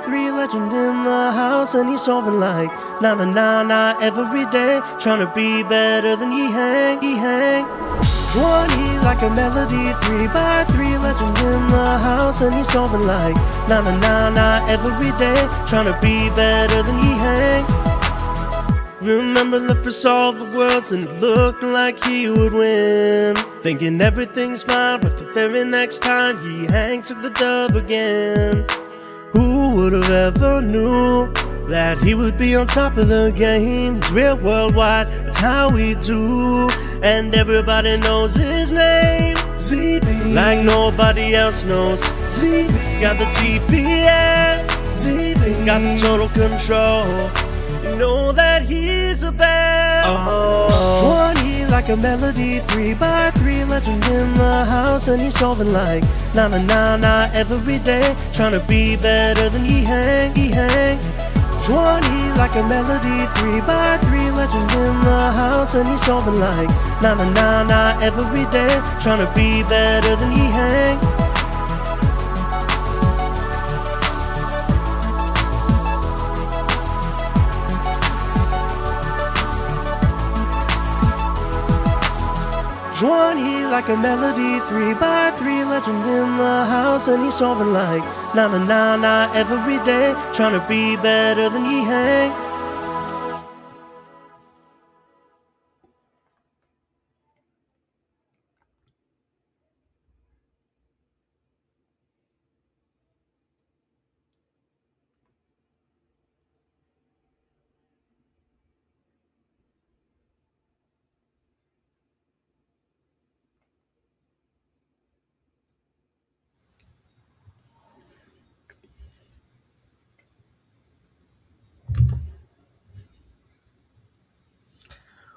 3 legend in the house, and he's solving like na na na na every day, trying to be better than he hang. 20 like a melody, 3 by 3 legend in the house, and he's solving like na na na na every day, trying to be better than he hang. Remember the first solve of worlds and it looked like he would win, thinking everything's fine, but the very next time he took the dub again. Who would have ever knew that he would be on top of the game? He's real worldwide, that's how we do, and everybody knows his name. ZB, like nobody else knows. ZB, got the TPS. ZB, got the total control. You know that he's the best. 20 like a melody, 3 by 3 legend in the house, and he's solving like na na na na every day, trying to be better than he hang. 20 like a melody, 3 by 3 legend in the house, and he's solving like na na na na every day, trying to be better than he hang. He like a melody, 3 by 3 legend in the house, and he's solving like na na na na every day, trying to be better than he hang.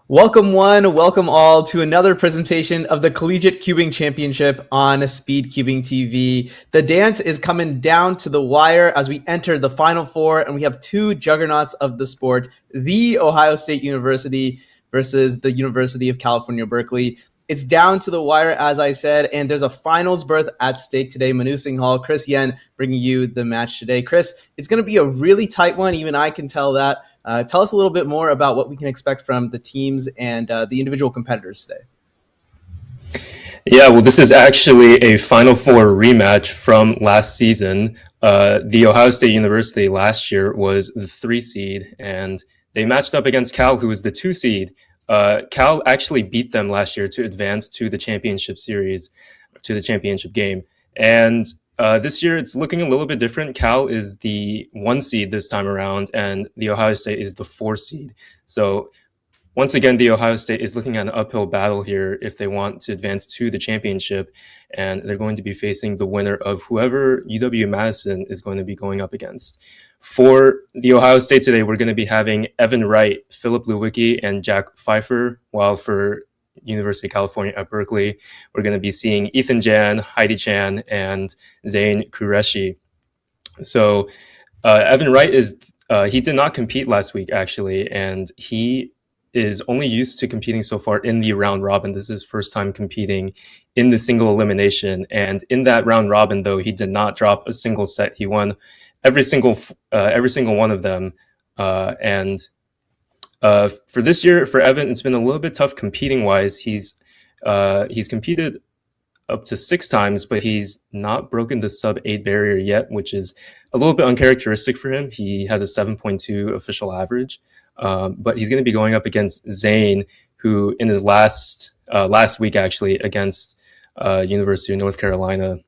Welcome welcome all to another presentation of the Collegiate Cubing Championship on Speed Cubing TV. The dance is coming down to the wire as we enter the Final Four, and we have two juggernauts of the sport, The Ohio State University versus the University of California, Berkeley. It's down to the wire, as I said, and there's a finals berth at stake today. Manu Singhal, Chris Yen bringing you the match today. Chris, it's going to be a really tight one. Even I can tell that. Tell us a little bit more about what we can expect from the teams and the individual competitors today. Yeah, well, this is actually a Final Four rematch from last season. The Ohio State University last year was the 3 seed, and they matched up against Cal, who was the 2 seed. Cal actually beat them last year to advance to the championship series, to the championship game. And this year it's looking a little bit different. Cal is the 1 seed this time around, and the Ohio State is the 4 seed. So once again, the Ohio State is looking at an uphill battle here if they want to advance to the championship, and they're going to be facing the winner of whoever UW-Madison is going to be going up against. For the Ohio State today, we're going to be having Evan Wright, Philip Lewicki, and Jack Pfeiffer, while for University of California at Berkeley, we're going to be seeing Ethan Jan, Heidi Chan, and Zayn Qureshi. So Evan Wright he did not compete last week, actually, and he is only used to competing so far in the round robin. This is his first time competing in the single elimination. And in that round robin, though, he did not drop a single set. He won every single one of them. For this year, for Evan, it's been a little bit tough competing wise. He's competed up to 6 times, but he's not broken the sub 8 barrier yet, which is a little bit uncharacteristic for him. He has a 7.2 official average. But he's going to be going up against Zayn, who in his last week, actually, against University of North Carolina,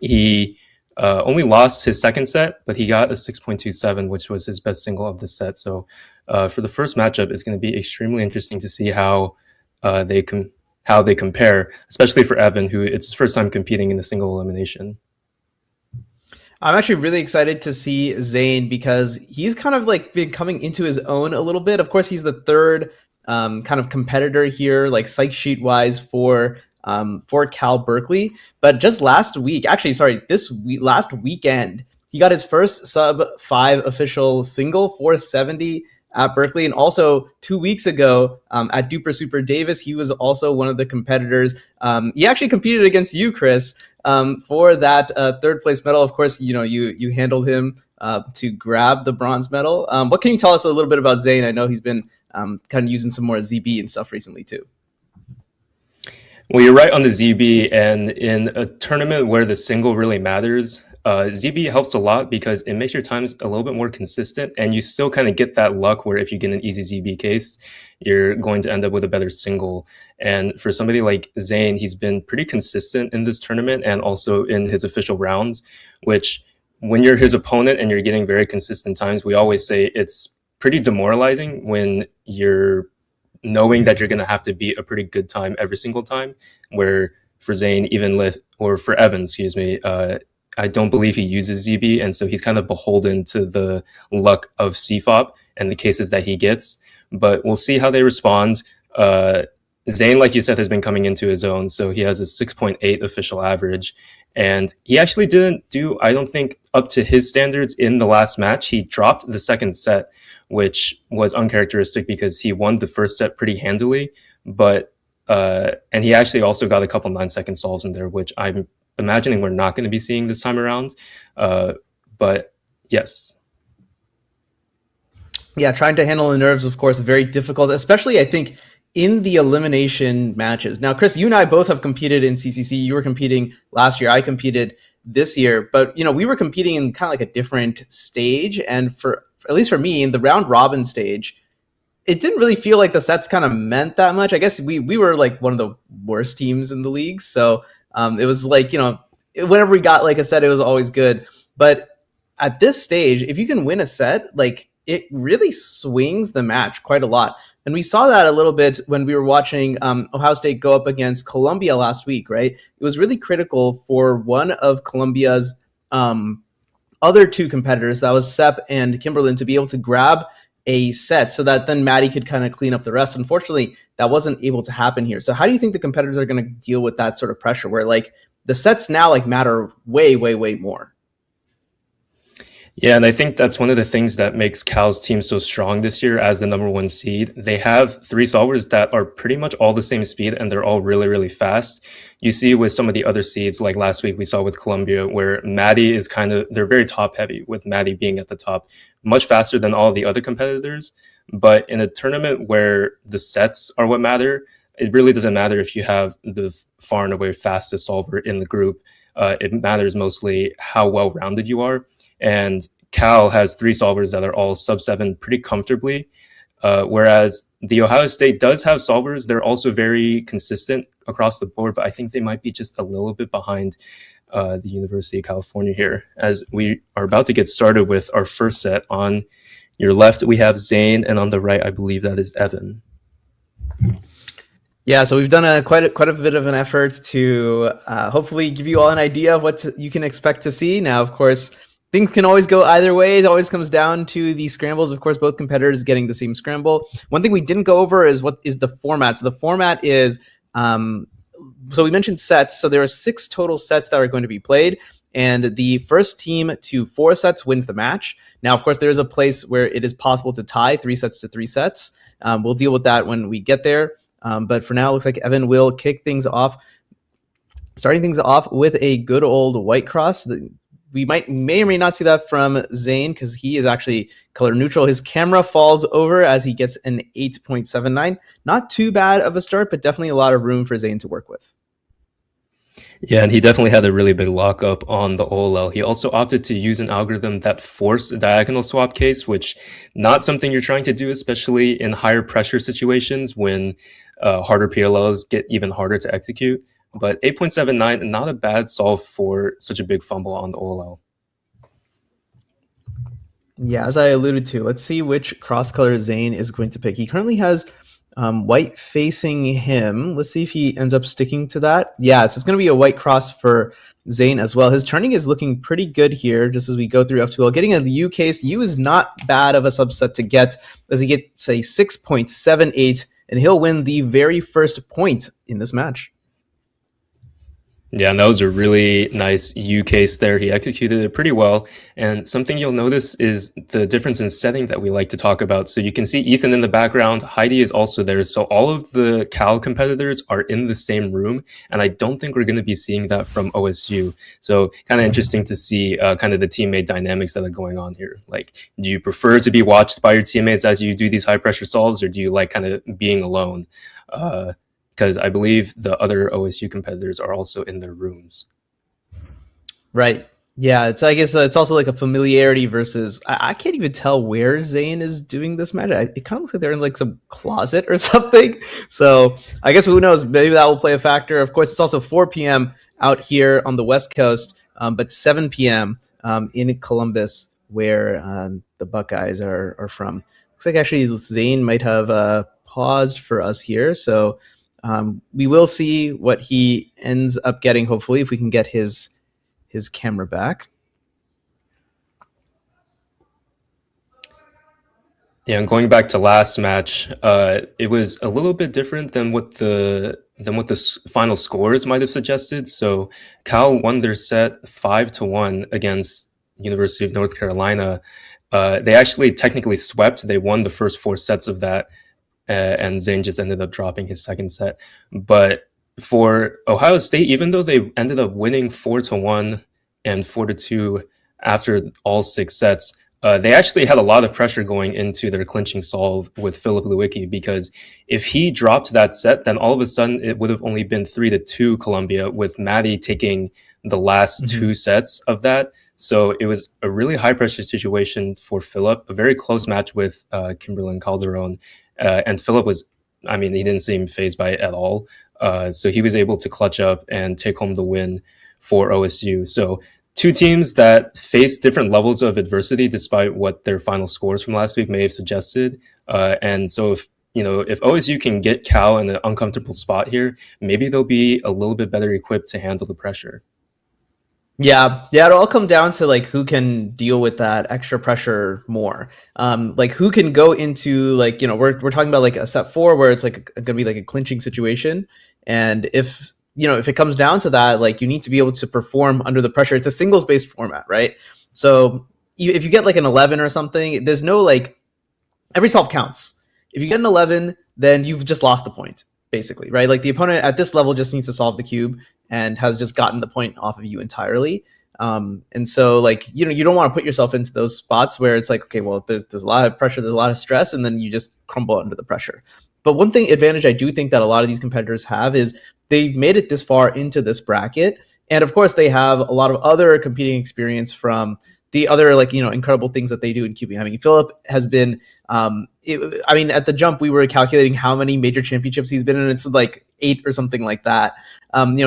he only lost his second set, but he got a 6.27, which was his best single of the set. So for the first matchup, it's going to be extremely interesting to see how they compare, especially for Evan, who it's his first time competing in the single elimination. I'm actually really excited to see Zayn because he's kind of like been coming into his own a little bit. Of course, he's the third kind of competitor here, like psych sheet wise for Cal Berkeley. But just last weekend, he got his first sub 5 official single, 470 at Berkeley. And also 2 weeks ago at Duper Super Davis, he was also one of the competitors. He actually competed against you, Chris, for that third place medal. Of course, you handled him to grab the bronze medal. What can you tell us a little bit about Zayn? I know he's been kind of using some more ZB and stuff recently too. Well, you're right on the ZB, and in a tournament where the single really matters, ZB helps a lot because it makes your times a little bit more consistent, and you still kind of get that luck where if you get an easy ZB case, you're going to end up with a better single. And for somebody like Zayn, he's been pretty consistent in this tournament and also in his official rounds, which when you're his opponent and you're getting very consistent times, we always say it's pretty demoralizing when you're knowing that you're going to have to beat a pretty good time every single time, where for Zayn, or for Evan, excuse me, I don't believe he uses ZB, and so he's kind of beholden to the luck of CFOP and the cases that he gets. But we'll see how they respond. Zayn, like you said, has been coming into his own, so he has a 6.8 official average, and he actually didn't do, I don't think, up to his standards in the last match. He dropped the second set, which was uncharacteristic because he won the first set pretty handily, but and he actually also got a couple 9-second solves in there, which I'm imagining we're not going to be seeing this time around. But yes. Yeah, trying to handle the nerves, of course, very difficult, especially I think in the elimination matches. Now, Chris, you and I both have competed in CCC. You were competing last year. I competed this year, but we were competing in kind of like a different stage. And for at least for me, in the round robin stage, it didn't really feel like the sets kind of meant that much. I guess we were like one of the worst teams in the league, so it was like whenever we got like a set, it was always good. But at this stage, if you can win a set, like it really swings the match quite a lot. And we saw that a little bit when we were watching Ohio State go up against Columbia last week, right? It was really critical for one of Columbia's other two competitors, that was Sepp and Kimberlin, to be able to grab a set so that then Maddie could kind of clean up the rest. Unfortunately, that wasn't able to happen here. So how do you think the competitors are going to deal with that sort of pressure where like the sets now like matter way, way, way more? Yeah, and I think that's one of the things that makes Cal's team so strong this year as the #1 seed. They have 3 solvers that are pretty much all the same speed, and they're all really, really fast. You see with some of the other seeds, like last week we saw with Columbia, where Maddie is they're very top heavy, with Maddie being at the top, much faster than all the other competitors. But in a tournament where the sets are what matter, it really doesn't matter if you have the far and away fastest solver in the group. It matters mostly how well-rounded you are. And Cal has 3 solvers that are all sub-7 pretty comfortably, whereas the Ohio State does have solvers. They're also very consistent across the board, but I think they might be just a little bit behind the University of California here. As we are about to get started with our first set, on your left we have Zayn, and on the right I believe that is Evan. Yeah, so we've done quite a bit of an effort to hopefully give you all an idea of what you can expect to see. Now, of course, things can always go either way. It always comes down to the scrambles. Of course, both competitors getting the same scramble. One thing we didn't go over is what is the format. So the format is, so we mentioned sets. So there are 6 total sets that are going to be played. And the first team to 4 sets wins the match. Now, of course, there is a place where it is possible to tie 3 sets to 3 sets. We'll deal with that when we get there. But for now, it looks like Evan will kick things off, starting things off with a good old white cross. We may or may not see that from Zayn because he is actually color neutral. His camera falls over as he gets an 8.79. Not too bad of a start, but definitely a lot of room for Zayn to work with. Yeah, and he definitely had a really big lockup on the OLL. He also opted to use an algorithm that forced a diagonal swap case, which not something you're trying to do, especially in higher pressure situations when harder PLLs get even harder to execute. But 8.79, not a bad solve for such a big fumble on the OLL. Yeah, as I alluded to, let's see which cross color Zayn is going to pick. He currently has white facing him. Let's see if he ends up sticking to that. Yeah, so it's going to be a white cross for Zayn as well. His turning is looking pretty good here just as we go through F2L. Getting a U case, U is not bad of a subset to get as he gets a 6.78, and he'll win the very first point in this match. Yeah, and that was a really nice U case there. He executed it pretty well. And something you'll notice is the difference in setting that we like to talk about. So you can see Ethan in the background. Heidi is also there. So all of the Cal competitors are in the same room. And I don't think we're going to be seeing that from OSU. So kind of interesting to see kind of the teammate dynamics that are going on here. Like, do you prefer to be watched by your teammates as you do these high pressure solves, or do you like kind of being alone? Because I believe the other OSU competitors are also in their rooms. Right. Yeah, I guess it's also like a familiarity versus I can't even tell where Zayn is doing this match. It kind of looks like they're in like some closet or something. So I guess who knows? Maybe that will play a factor. Of course, it's also 4 p.m. out here on the West Coast, but 7 p.m. In Columbus, where the Buckeyes are from. Looks like actually Zayn might have paused for us here. So we will see what he ends up getting. Hopefully, if we can get his camera back. Yeah, and going back to last match, it was a little bit different than what the final scores might have suggested. So Cal won their set 5-1 against University of North Carolina. They actually technically swept. They won the first 4 sets of that, and Zayn just ended up dropping his second set. But for Ohio State, even though they ended up winning 4-1 and 4-2 after all 6 sets, they actually had a lot of pressure going into their clinching solve with Philip Lewicki, because if he dropped that set, then all of a sudden it would have only been 3-2 Columbia, with Maddie taking the last 2 sets of that. So it was a really high pressure situation for Philip, a very close match with Kimberlin Calderon. And Philip was, I mean, he didn't seem fazed by it at all. So he was able to clutch up and take home the win for OSU. So 2 teams that face different levels of adversity despite what their final scores from last week may have suggested. And so if OSU can get Cal in an uncomfortable spot here, maybe they'll be a little bit better equipped to handle the pressure. Yeah, it'll all come down to like who can deal with that extra pressure more. Like who can go into like, we're talking about like a set 4 where it's like going to be like a clinching situation, and if it comes down to that, like you need to be able to perform under the pressure. It's a singles based format, right? So if you get like an 11 or something, there's no like, every solve counts. If you get an 11, then you've just lost the point, basically, right? Like the opponent at this level just needs to solve the cube and has just gotten the point off of you entirely. And so like, you don't want to put yourself into those spots where it's like, okay, well, there's a lot of pressure, there's a lot of stress, and then you just crumble under the pressure. But one advantage I do think that a lot of these competitors have is they've made it this far into this bracket. And of course they have a lot of other competing experience from the other incredible things that they do in cubing. I mean, Philip has been, at the jump we were calculating how many major championships he's been in. It's like 8 or something like that.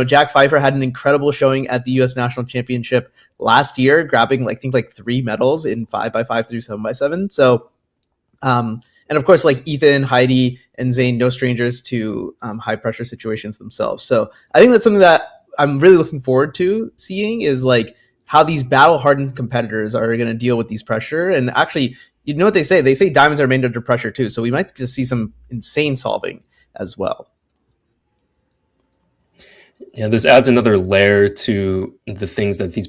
Jack Pfeiffer had an incredible showing at the U.S. National Championship last year, grabbing I think 3 medals in 5x5 through 7x7. So, and of course, like Ethan, Heidi, and Zayn, no strangers to high pressure situations themselves. So I think that's something that I'm really looking forward to seeing, is like how these battle hardened competitors are going to deal with these pressure. And actually, you know what they say? They say diamonds are made under pressure too. So we might just see some insane solving as well. Yeah, this adds another layer to the things that these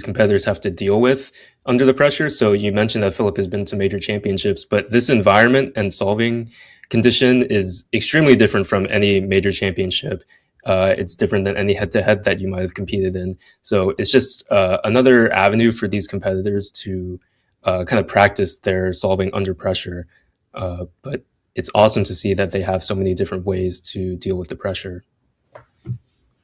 competitors have to deal with under the pressure. So you mentioned that Philip has been to major championships, but this environment and solving condition is extremely different from any major championship. It's different than any head-to-head that you might have competed in. So it's just another avenue for these competitors to kind of practice their solving under pressure. But it's awesome to see that they have so many different ways to deal with the pressure.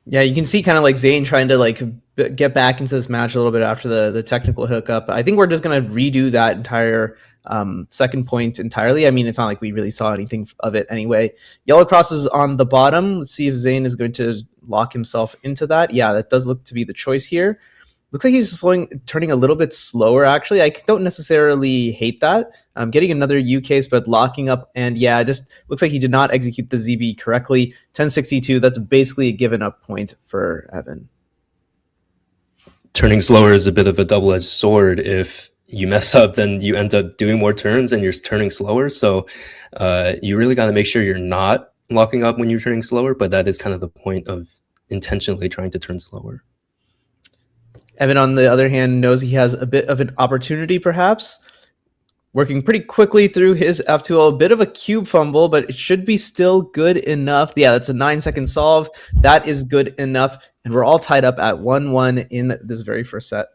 Yeah, you can see kind of like Zayn trying to get back into this match a little bit after the technical hookup. I think we're just going to redo that entire second point entirely. I mean, it's not like we really saw anything of it anyway. Yellow crosses on the bottom. Let's see if Zayn is going to lock himself into that. Yeah, that does look to be the choice here. Looks like he's turning a little bit slower, actually. I don't necessarily hate that. I'm getting another U case, but locking up. And yeah, it just looks like he did not execute the ZB correctly. 1062, that's basically a given up point for Evan. Turning slower is a bit of a double-edged sword. If you mess up, then you end up doing more turns and you're turning slower. So you really got to make sure you're not locking up when you're turning slower, but that is kind of the point of intentionally trying to turn slower. Evan, on the other hand, knows he has a bit of an opportunity, perhaps, working pretty quickly through his F2L. A bit of a cube fumble, but it should be still good enough. Yeah, that's a 9-second solve. That is good enough. And we're all tied up at 1-1 in this very first set.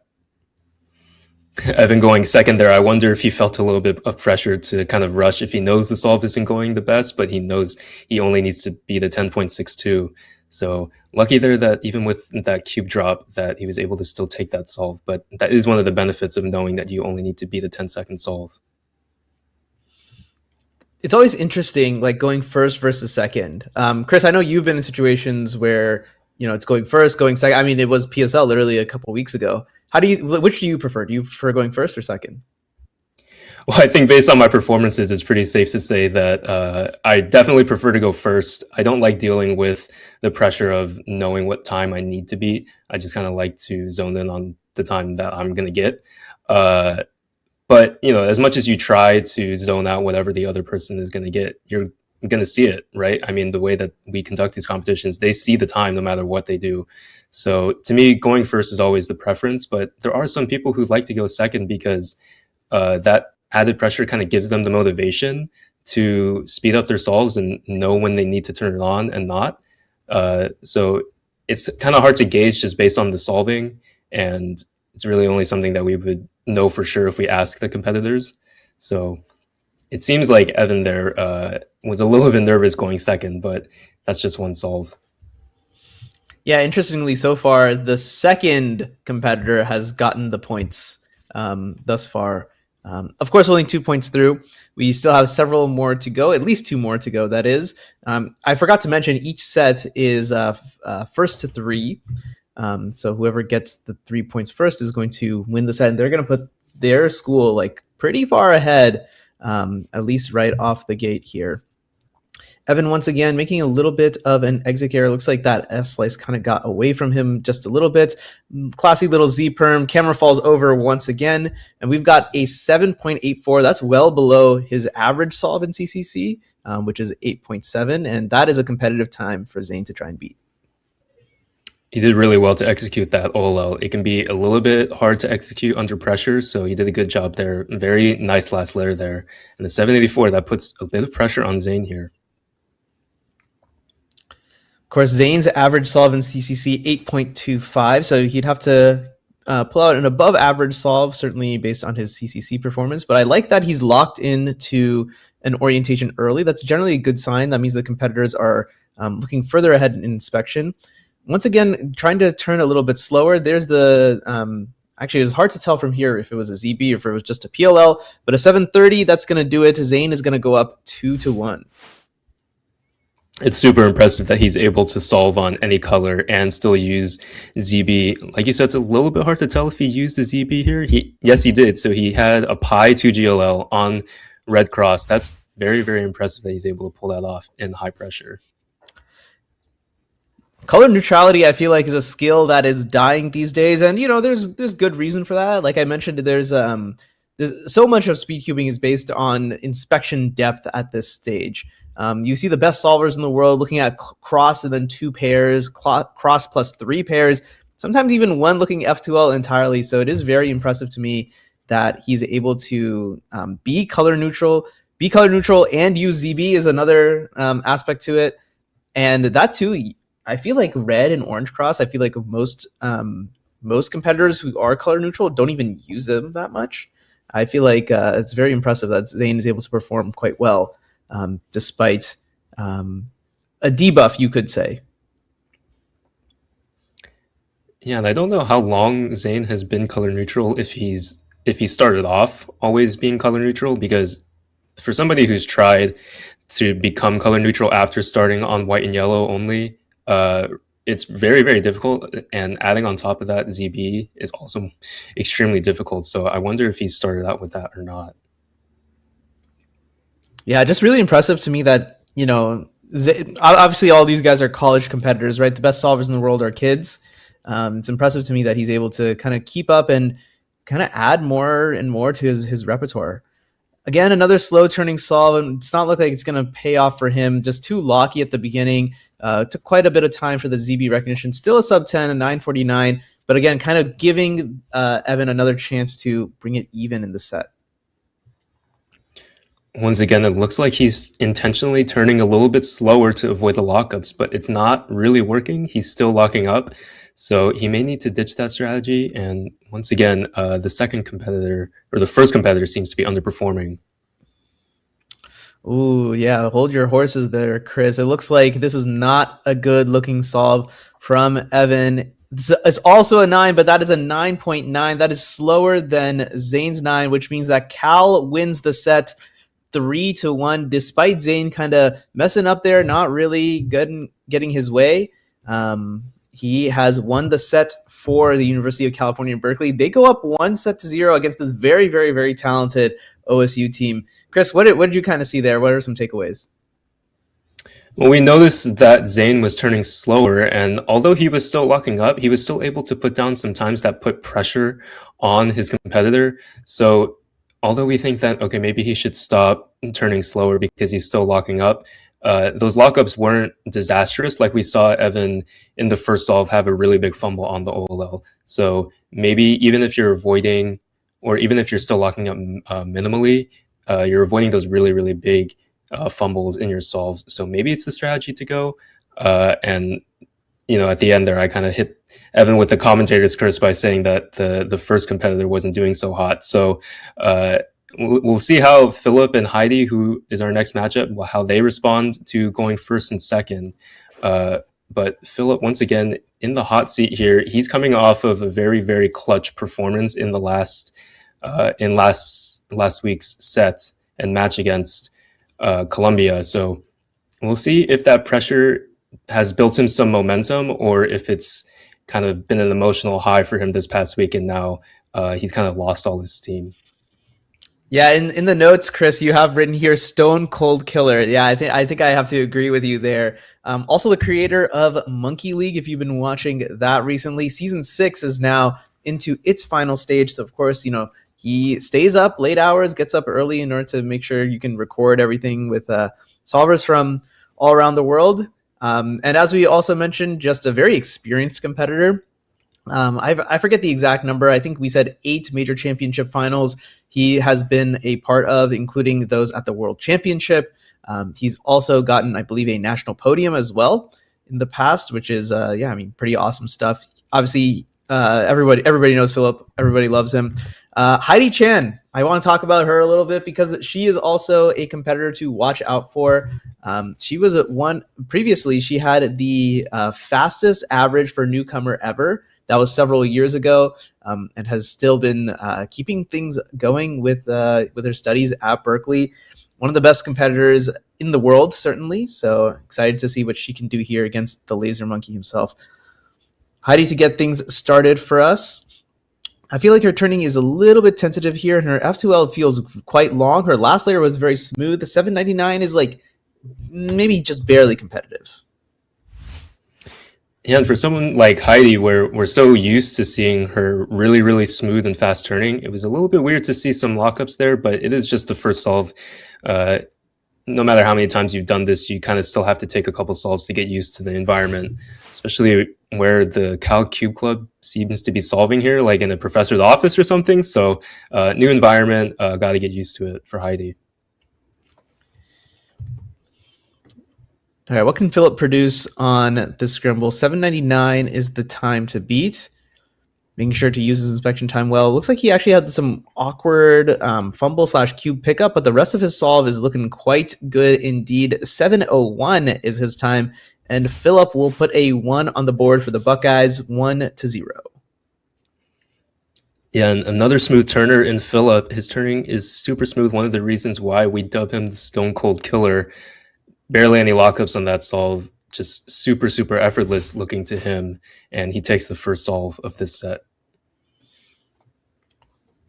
Evan going second there, I wonder if he felt a little bit of pressure to kind of rush if he knows the solve isn't going the best, but he knows he only needs to beat a 10.62. So lucky there that even with that cube drop that he was able to still take that solve. But that is one of the benefits of knowing that you only need to beat a 10-second solve. It's always interesting, like going first versus second. Chris, I know you've been in situations where, it's going first, going second. I mean, it was PSL literally a couple weeks ago. Which do you prefer? Do you prefer going first or second? Well, I think based on my performances, it's pretty safe to say that I definitely prefer to go first. I don't like dealing with the pressure of knowing what time I need to beat. I just kind of like to zone in on the time that I'm going to get. But, as much as you try to zone out whatever the other person is going to get, you're going to see it, right? I mean, the way that we conduct these competitions, they see the time no matter what they do. So to me, going first is always the preference, but there are some people who like to go second because that added pressure kind of gives them the motivation to speed up their solves and know when they need to turn it on and not. So it's kind of hard to gauge just based on the solving, and it's really only something that we would know for sure if we ask the competitors. So it seems like Evan there was a little bit nervous going second, but that's just one solve. Yeah, interestingly, so far, the second competitor has gotten the points thus far. Of course, only 2 points through. We still have several more to go, at least 2 more to go, that is. I forgot to mention each set is first to 3. So whoever gets the 3 points first is going to win the set. And they're going to put their school like pretty far ahead, at least right off the gate here. Evan, once again, making a little bit of an exit error. Looks like that S-slice kind of got away from him just a little bit. Classy little Z-perm. Camera falls over once again. And we've got a 7.84. That's well below his average solve in CCC, which is 8.7. And that is a competitive time for Zayn to try and beat. He did really well to execute that OLL. It can be a little bit hard to execute under pressure, so he did a good job there. Very nice last layer there. And the 784, that puts a bit of pressure on Zayn here. Of course, Zayn's average solve in CCC 8.25, so he'd have to pull out an above average solve, certainly based on his CCC performance. But I like that he's locked into an orientation early. That's generally a good sign. That means the competitors are looking further ahead in inspection. Once again, trying to turn a little bit slower. There's the actually, it was hard to tell from here if it was a ZB or if it was just a PLL, but a 730, that's going to do it. Zayn is going to go up 2-1. It's super impressive that he's able to solve on any color and still use ZB. Like you said, it's a little bit hard to tell if he used the ZB here. Yes, he did. So he had a pi 2GLL on red cross. That's very, very impressive that he's able to pull that off in high pressure. Color neutrality, I feel like, is a skill that is dying these days, and there's good reason for that. Like I mentioned, there's so much of speed cubing is based on inspection depth at this stage. You see the best solvers in the world looking at cross and then 2 pairs, cross plus 3 pairs, sometimes even one looking F2L entirely. So it is very impressive to me that he's able to be color neutral and use ZB is another aspect to it. And that too, I feel like red and orange cross, I feel like most competitors who are color neutral don't even use them that much. I feel like it's very impressive that Zayn is able to perform quite well. Despite a debuff, you could say. Yeah, and I don't know how long Zayn has been color neutral, if he started off always being color neutral, because for somebody who's tried to become color neutral after starting on white and yellow only, it's very, very difficult, and adding on top of that ZB is also extremely difficult. So I wonder if he started out with that or not. Yeah, just really impressive to me that, obviously all these guys are college competitors, right? The best solvers in the world are kids. It's impressive to me that he's able to kind of keep up and kind of add more and more to his repertoire. Again, another slow turning solve, and it's not look like it's going to pay off for him. Just too locky at the beginning. Took quite a bit of time for the ZB recognition. Still a sub 10 and 949, but again, kind of giving Evan another chance to bring it even in the set. Once again, it looks like he's intentionally turning a little bit slower to avoid the lockups, but it's not really working. He's still locking up, so he may need to ditch that strategy. And once again, the second competitor, or the first competitor, seems to be underperforming. Ooh, yeah, hold your horses there, Chris. It looks like this is not a good looking solve from Evan. It's also a 9, but that is a 9.9. That is slower than Zayn's 9, which means that Cal wins the set 3-1, despite Zayn kind of messing up there, not really good getting his way. He has won the set for the University of California, Berkeley. They go up 1-0 against this very, very, very talented OSU team. Chris, what did you kind of see there? What are some takeaways? Well, we noticed that Zayn was turning slower, and although he was still locking up, he was still able to put down some times that put pressure on his competitor. So although we think that, okay, maybe he should stop turning slower because he's still locking up, those lockups weren't disastrous. Like we saw Evan in the first solve have a really big fumble on the OLL. So maybe even if you're avoiding, or even if you're still locking up minimally, you're avoiding those really, really big fumbles in your solves. So maybe it's the strategy to go. And at the end there, I kind of hit Evan with the commentator's curse by saying that the first competitor wasn't doing so hot. So we'll see how Philip and Heidi, who is our next matchup, how they respond to going first and second. But Philip, once again, in the hot seat here. He's coming off of a very, very clutch performance in the last week's set and match against Columbia. So we'll see if that pressure has built him some momentum, or if it's kind of been an emotional high for him this past week, and now he's kind of lost all his steam. Yeah, in the notes, Chris, you have written here Stone Cold Killer. Yeah, I think I have to agree with you there. Also, the creator of Monkey League, if you've been watching that recently, season 6 is now into its final stage. So, of course, he stays up late hours, gets up early in order to make sure you can record everything with solvers from all around the world. And as we also mentioned, just a very experienced competitor. I forget the exact number. I think we said 8 major championship finals he has been a part of, including those at the World Championship. He's also gotten, I believe, a national podium as well in the past, which is, pretty awesome stuff. Obviously, everybody knows Philip. Everybody loves him. Heidi Chan, I want to talk about her a little bit because she is also a competitor to watch out for. She was previously. She had the fastest average for newcomer ever. That was several years ago, and has still been keeping things going with her studies at Berkeley. One of the best competitors in the world, certainly. So excited to see what she can do here against the Laser Monkey himself. Heidi, to get things started for us, I feel like her turning is a little bit tentative here, and her F2L feels quite long. Her last layer was very smooth. The 799 is like maybe just barely competitive. Yeah, and for someone like Heidi, where we're so used to seeing her really, really smooth and fast turning, it was a little bit weird to see some lockups there, but it is just the first solve. No matter how many times you've done this, you kind of still have to take a couple solves to get used to the environment, especially where the Cal Cube Club seems to be solving here, like in a professor's office or something. So new environment, got to get used to it for Heidi. All right, what can Philip produce on this scramble? 799 is the time to beat. Making sure to use his inspection time well. Looks like he actually had some awkward fumble/cube pickup, but the rest of his solve is looking quite good indeed. 701 is his time, and Philip will put a 1 on the board for the Buckeyes, 1-0. Yeah, and another smooth turner in Philip. His turning is super smooth. One of the reasons why we dub him the Stone Cold Killer. Barely any lockups on that solve. Just super, super effortless looking to him. And he takes the first solve of this set.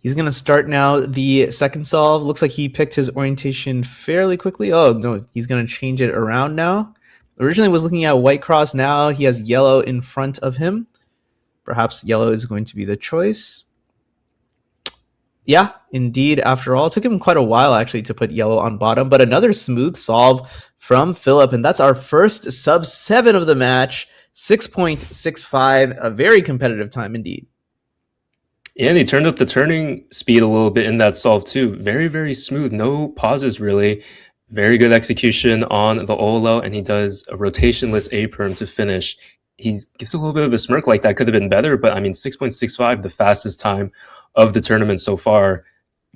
He's going to start now the second solve. Looks like he picked his orientation fairly quickly. Oh, no, he's going to change it around now. Originally was looking at white cross. Now he has yellow in front of him. Perhaps yellow is going to be the choice. Yeah, indeed. After all, it took him quite a while actually to put yellow on bottom, but another smooth solve from Philip. And that's our first sub 7 of the match, 6.65, a very competitive time indeed. And he turned up the turning speed a little bit in that solve too. Very, very smooth. No pauses really. Very good execution on the Olo, and he does a rotationless A-perm to finish. He gives a little bit of a smirk like that could have been better, but I mean, 6.65, the fastest time of the tournament so far.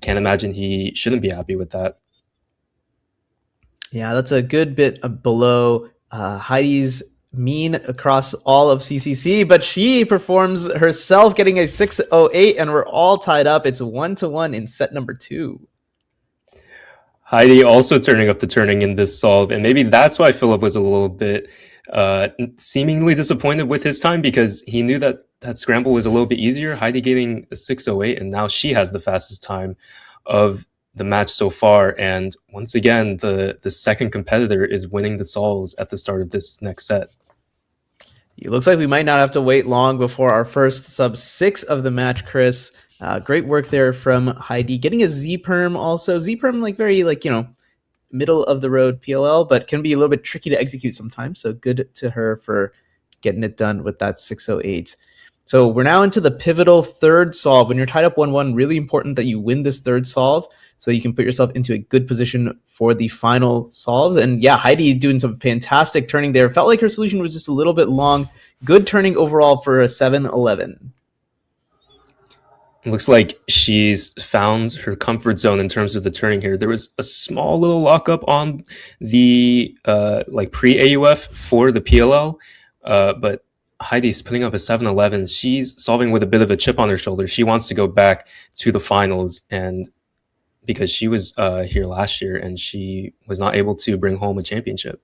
Can't imagine he shouldn't be happy with that. Yeah, that's a good bit below Heidi's mean across all of CCC, but she performs herself getting a 608, and we're all tied up. It's 1-1 in set number 2. Heidi also turning up the turning in this solve, and maybe that's why Philip was a little bit seemingly disappointed with his time, because he knew that that scramble was a little bit easier. Heidi getting a 608, and now she has the fastest time of the match so far. And once again, the second competitor is winning the solves at the start of this next set. It looks like we might not have to wait long before our first sub 6 of the match, Chris. Great work there from Heidi. Getting a Z-perm also. Z-perm, like very, like, you know, middle of the road PLL, but can be a little bit tricky to execute sometimes. So good to her for getting it done with that 608. So we're now into the pivotal third solve. When you're tied up 1-1, really important that you win this third solve so you can put yourself into a good position for the final solves. And yeah, Heidi doing some fantastic turning there. Felt like her solution was just a little bit long. Good turning overall for a 7-11. It looks like she's found her comfort zone in terms of the turning here. There was a small little lockup on the like pre-AUF for the PLL, but Heidi's putting up a 7-11. She's solving with a bit of a chip on her shoulder. She wants to go back to the finals, and because she was here last year and she was not able to bring home a championship.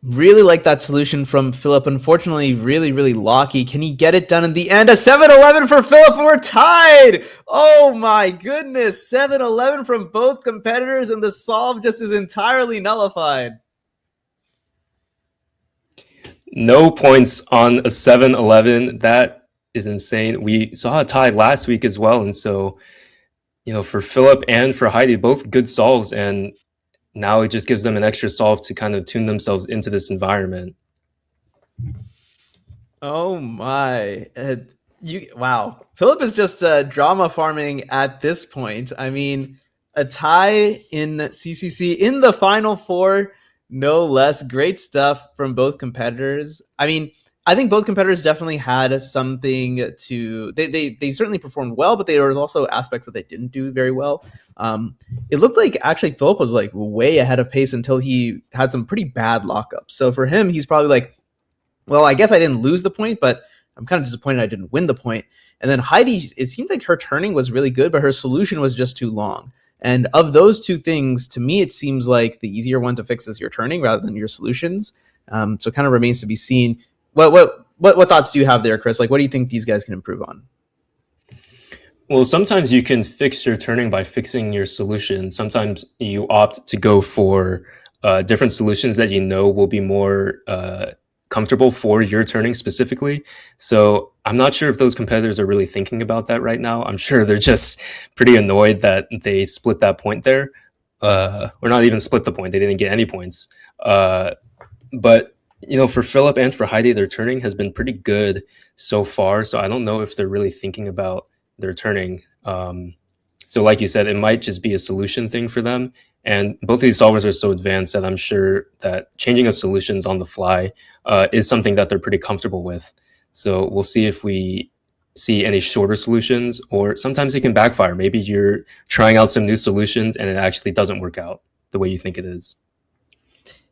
Really like that solution from Philip. Unfortunately, really, really locky. Can he get it done in the end? A 7-11 for Philip. We're tied. Oh my goodness. 7-11 from both competitors, and the solve just is entirely nullified. No points on a 7-11. That is insane. We saw a tie last week as well. And so, you know, for Philip and for Heidi, both good solves. And now it just gives them an extra solve to kind of tune themselves into this environment. Oh my. Wow. Philip is just drama farming at this point. I mean, a tie in CCC in the final 4, no less. Great stuff from both competitors. I mean, I think both competitors definitely had something to. They certainly performed well, but there was also aspects that they didn't do very well. It looked like actually Philip was like way ahead of pace until he had some pretty bad lockups. So for him, he's probably like, well, I guess I didn't lose the point, but I'm kind of disappointed I didn't win the point. And then Heidi, it seemed like her turning was really good, but her solution was just too long. And of those two things, to me, it seems like the easier one to fix is your turning rather than your solutions. So it kind of remains to be seen. What thoughts do you have there, Chris? Like, what do you think these guys can improve on? Well, sometimes you can fix your turning by fixing your solution. Sometimes you opt to go for different solutions that you know will be more comfortable for your turning specifically. So I'm not sure if those competitors are really thinking about that right now. I'm sure they're just pretty annoyed that they split that point there. Or not even split the point. They didn't get any points. But you know, for Philip and for Heidi, their turning has been pretty good so far. So I don't know if they're really thinking about their turning. So like you said, it might just be a solution thing for them. And both of these solvers are so advanced that I'm sure that changing of solutions on the fly is something that they're pretty comfortable with. So we'll see if we see any shorter solutions, or sometimes it can backfire. Maybe you're trying out some new solutions and it actually doesn't work out the way you think it is.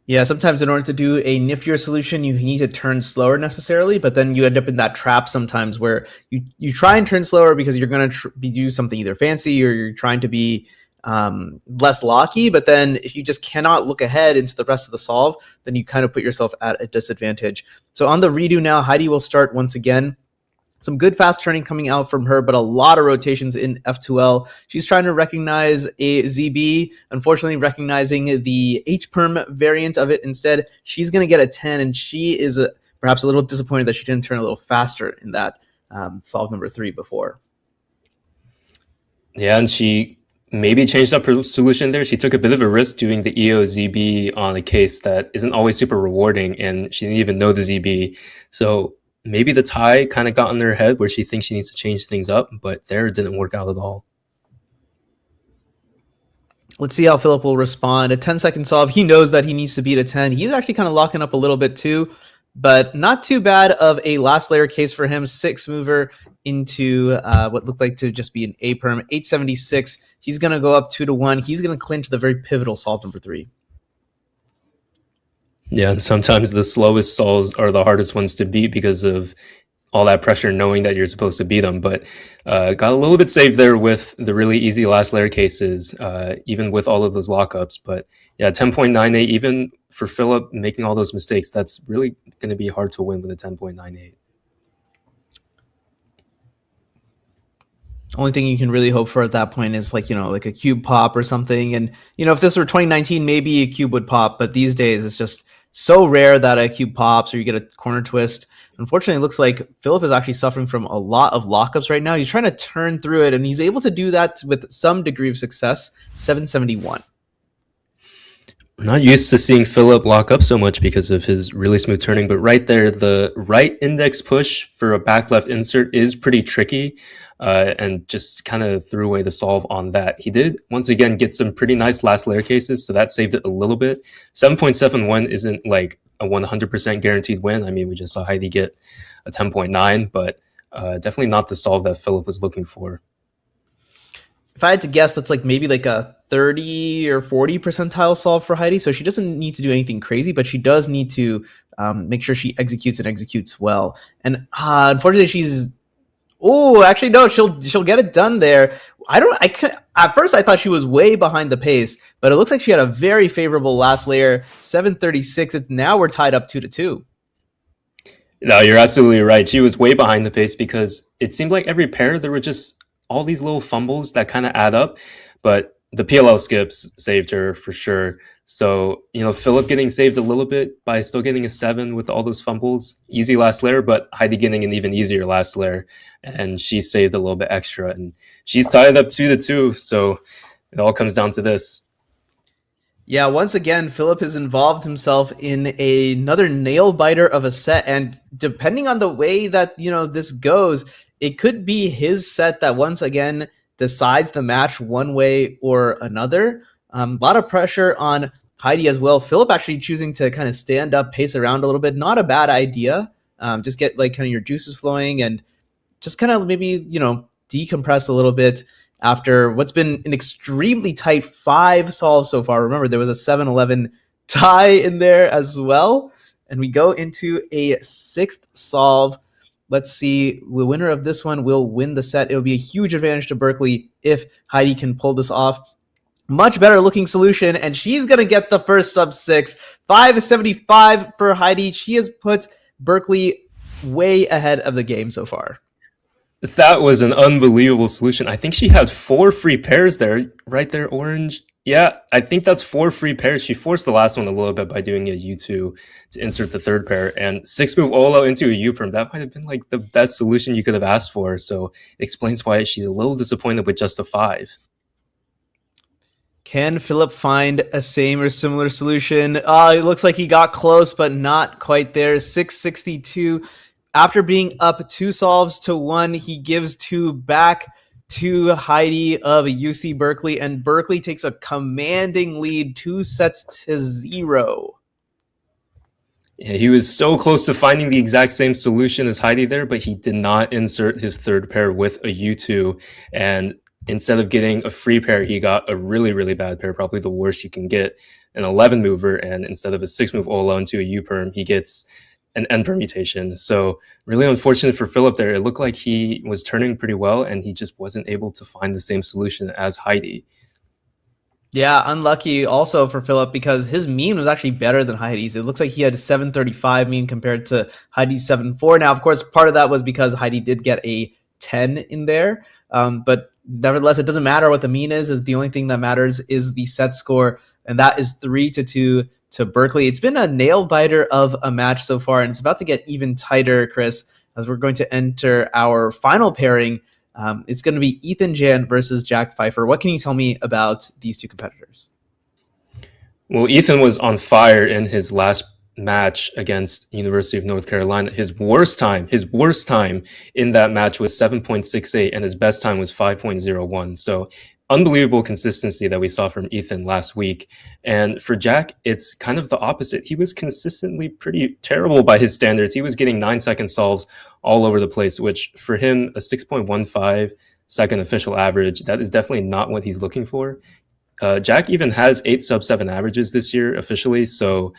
Yeah, sometimes in order to do a niftier solution, you need to turn slower necessarily, but then you end up in that trap sometimes where you try and turn slower because you're going to do something either fancy or you're trying to be less locky. But then if you just cannot look ahead into the rest of the solve, then you kind of put yourself at a disadvantage. So on the redo now, Heidi will start once again. Some good fast turning coming out from her, but a lot of rotations in F2L. She's trying to recognize a ZB, unfortunately recognizing the H-perm variant of it instead. She's going to get a 10, and she is perhaps a little disappointed that she didn't turn a little faster in that solve number 3 before. Yeah, and she maybe changed up her solution there. She took a bit of a risk doing the EO-ZB on a case that isn't always super rewarding, and she didn't even know the ZB. So maybe the tie kind of got in her head where she thinks she needs to change things up, but there it didn't work out at all. Let's see how Philip will respond. A 10-second solve. He knows that he needs to beat a 10. He's actually kind of locking up a little bit too, but not too bad of a last layer case for him. 6 mover into what looked like to just be an A perm. 876. He's going to go up 2-1. He's going to clinch the very pivotal solve number 3. Yeah, and sometimes the slowest solves are the hardest ones to beat because of all that pressure knowing that you're supposed to beat them. But got a little bit saved there with the really easy last layer cases, even with all of those lockups. But yeah, 10.98, even for Philip making all those mistakes, that's really going to be hard to win with a 10.98. Only thing you can really hope for at that point is like a cube pop or something. And if this were 2019, maybe a cube would pop, but these days it's just so rare that a cube pops or you get a corner twist. Unfortunately, it looks like Philip is actually suffering from a lot of lockups right now. He's trying to turn through it, and he's able to do that with some degree of success. 771. We're not used to seeing Philip lock up so much because of his really smooth turning, but right there, the right index push for a back left insert is pretty tricky, and just kind of threw away the solve on that. He did, once again, get some pretty nice last layer cases, so that saved it a little bit. 7.71 isn't like a 100% guaranteed win. I mean, we just saw Heidi get a 10.9, but definitely not the solve that Philip was looking for. If I had to guess, that's like maybe like a 30 or 40 percentile solve for Heidi. So she doesn't need to do anything crazy, but she does need to make sure she executes and executes well. And unfortunately, actually no, she'll get it done there. At first I thought she was way behind the pace, but it looks like she had a very favorable last layer. 736. Now we're tied up 2-2. No, you're absolutely right. She was way behind the pace because it seemed like every pair there were just all these little fumbles that kind of add up, but the PLL skips saved her for sure. So, Philip getting saved a little bit by still getting a 7 with all those fumbles, easy last layer, but Heidi getting an even easier last layer, and she saved a little bit extra, and she's tied up 2-2. So it all comes down to this. Yeah, once again, Philip has involved himself in another nail biter of a set, and depending on the way that this goes, it could be his set that once again decides the match one way or another. A lot of pressure on Heidi as well. Philip actually choosing to kind of stand up, pace around a little bit. Not a bad idea. Just get like kind of your juices flowing and just kind of maybe, decompress a little bit after what's been an extremely tight 5 solves so far. Remember, there was a 7-11 tie in there as well. And we go into a 6th solve. Let's see, the winner of this one will win the set. It will be a huge advantage to Berkeley if Heidi can pull this off. Much better looking solution, and she's going to get the first sub 6. 575 for Heidi. She has put Berkeley way ahead of the game so far. That was an unbelievable solution. I think she had 4 free pairs there, right there, orange. Yeah, I think that's 4 free pairs. She forced the last one a little bit by doing a U2 to insert the third pair, and 6 move Olo into a U-perm. That might have been like the best solution you could have asked for. So it explains why she's a little disappointed with just a 5. Can Philip find a same or similar solution? It looks like he got close, but not quite there. 662. After being up 2 solves to 1, he gives 2 back to Heidi of UC Berkeley, and Berkeley takes a commanding lead, 2-0. Yeah, he was so close to finding the exact same solution as Heidi there, but he did not insert his third pair with a U2, and instead of getting a free pair, he got a really, really bad pair, probably the worst you can get, an 11 mover, and instead of a 6 move Olo into a U-perm, he gets an N permutation. So really unfortunate for Philip there. It looked like he was turning pretty well, and he just wasn't able to find the same solution as Heidi. Yeah, unlucky also for Philip because his mean was actually better than Heidi's. It looks like he had a 735 mean compared to Heidi's 7.4. Now, of course, part of that was because Heidi did get a 10 in there. But nevertheless, it doesn't matter what the mean is. The only thing that matters is the set score, and that is 3-2 to Berkeley. It's been a nail biter of a match so far, and it's about to get even tighter, Chris, as we're going to enter our final pairing It's going to be Ethan Jan versus Jack Pfeiffer. What can you tell me about these two competitors? Well, Ethan was on fire in his last match against University of North Carolina. His worst time in that match was 7.68, and his best time was 5.01. So unbelievable consistency that we saw from Ethan last week. And for Jack, it's kind of the opposite. He was consistently pretty terrible by his standards. He was getting 9-second solves all over the place, which for him, a 6.15 second official average, that is definitely not what he's looking for. Jack even has 8 sub-7 averages this year officially, so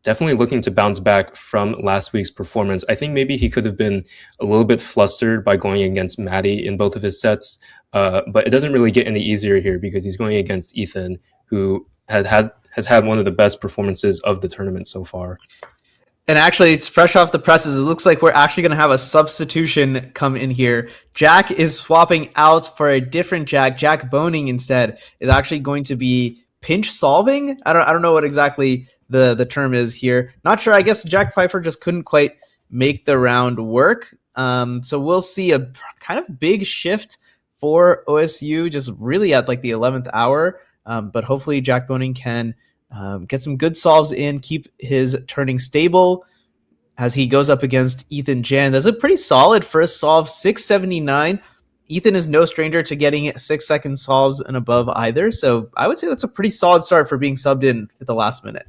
definitely looking to bounce back from last week's performance. I think maybe he could have been a little bit flustered by going against Maddie in both of his sets, but it doesn't really get any easier here because he's going against Ethan, who has had one of the best performances of the tournament so far. And actually, it's fresh off the presses. It looks like we're actually going to have a substitution come in here. Jack is swapping out for a different Jack. Jack Boning instead is actually going to be pinch solving. I don't know what exactly the term is here. Not sure. I guess Jack Pfeiffer just couldn't quite make the round work. So we'll see a kind of big shift for OSU just really at like the 11th hour. But hopefully Jack Boning can get some good solves in, keep his turning stable as he goes up against Ethan Jan. That's a pretty solid first solve, 679. Ethan is no stranger to getting 6-second solves and above either. So I would say that's a pretty solid start for being subbed in at the last minute.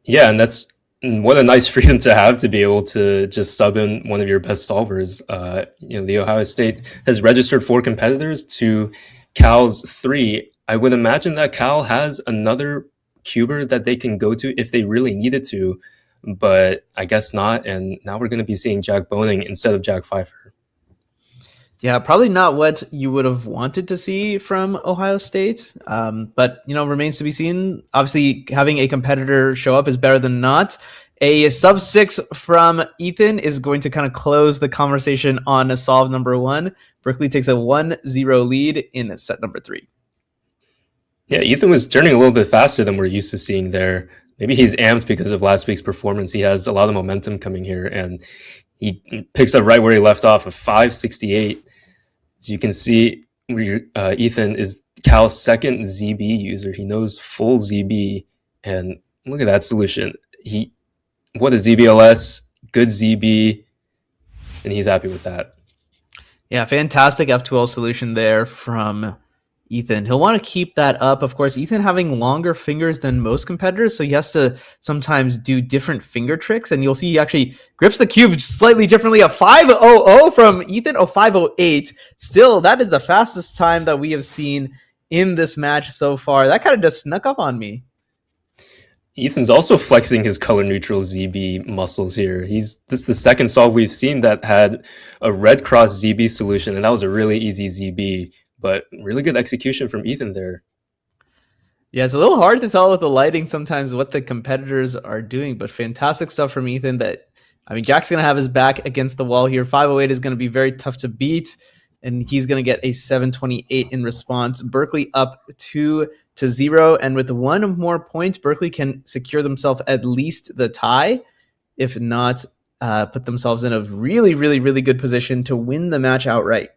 Yeah, and that's what a nice freedom to have, to be able to just sub in one of your best solvers. The Ohio State has registered 4 competitors to Cal's 3. I would imagine that Cal has another cuber that they can go to if they really needed to, but I guess not. And now we're going to be seeing Jack Boning instead of Jack Pfeiffer. Yeah, probably not what you would have wanted to see from Ohio State, but remains to be seen. Obviously, having a competitor show up is better than not. A sub 6 from Ethan is going to kind of close the conversation on a solve number 1. Berkeley takes a 1-0 lead in set number 3. Yeah, Ethan was turning a little bit faster than we're used to seeing there. Maybe he's amped because of last week's performance. He has a lot of momentum coming here, and he picks up right where he left off, of 568. As you can see, Ethan is Cal's second ZB user. He knows full ZB, and look at that solution. What a ZBLS, good ZB, and he's happy with that. Yeah, fantastic F2L solution there from Ethan. He'll want to keep that up. Of course, Ethan having longer fingers than most competitors, so he has to sometimes do different finger tricks, and you'll see he actually grips the cube slightly differently. A 5.00 from Ethan, 5.08. Still, that is the fastest time that we have seen in this match so far. That kind of just snuck up on me. Ethan's also flexing his color neutral ZB muscles here. This is the second solve we've seen that had a red cross ZB solution, and that was a really easy ZB. But really good execution from Ethan there. Yeah, it's a little hard to tell with the lighting sometimes what the competitors are doing, but fantastic stuff from Ethan. Jack's going to have his back against the wall here. 508 is going to be very tough to beat, and he's going to get a 728 in response. Berkeley up 2-0, and with 1 more point, Berkeley can secure themselves at least the tie, if not put themselves in a really, really, really good position to win the match outright.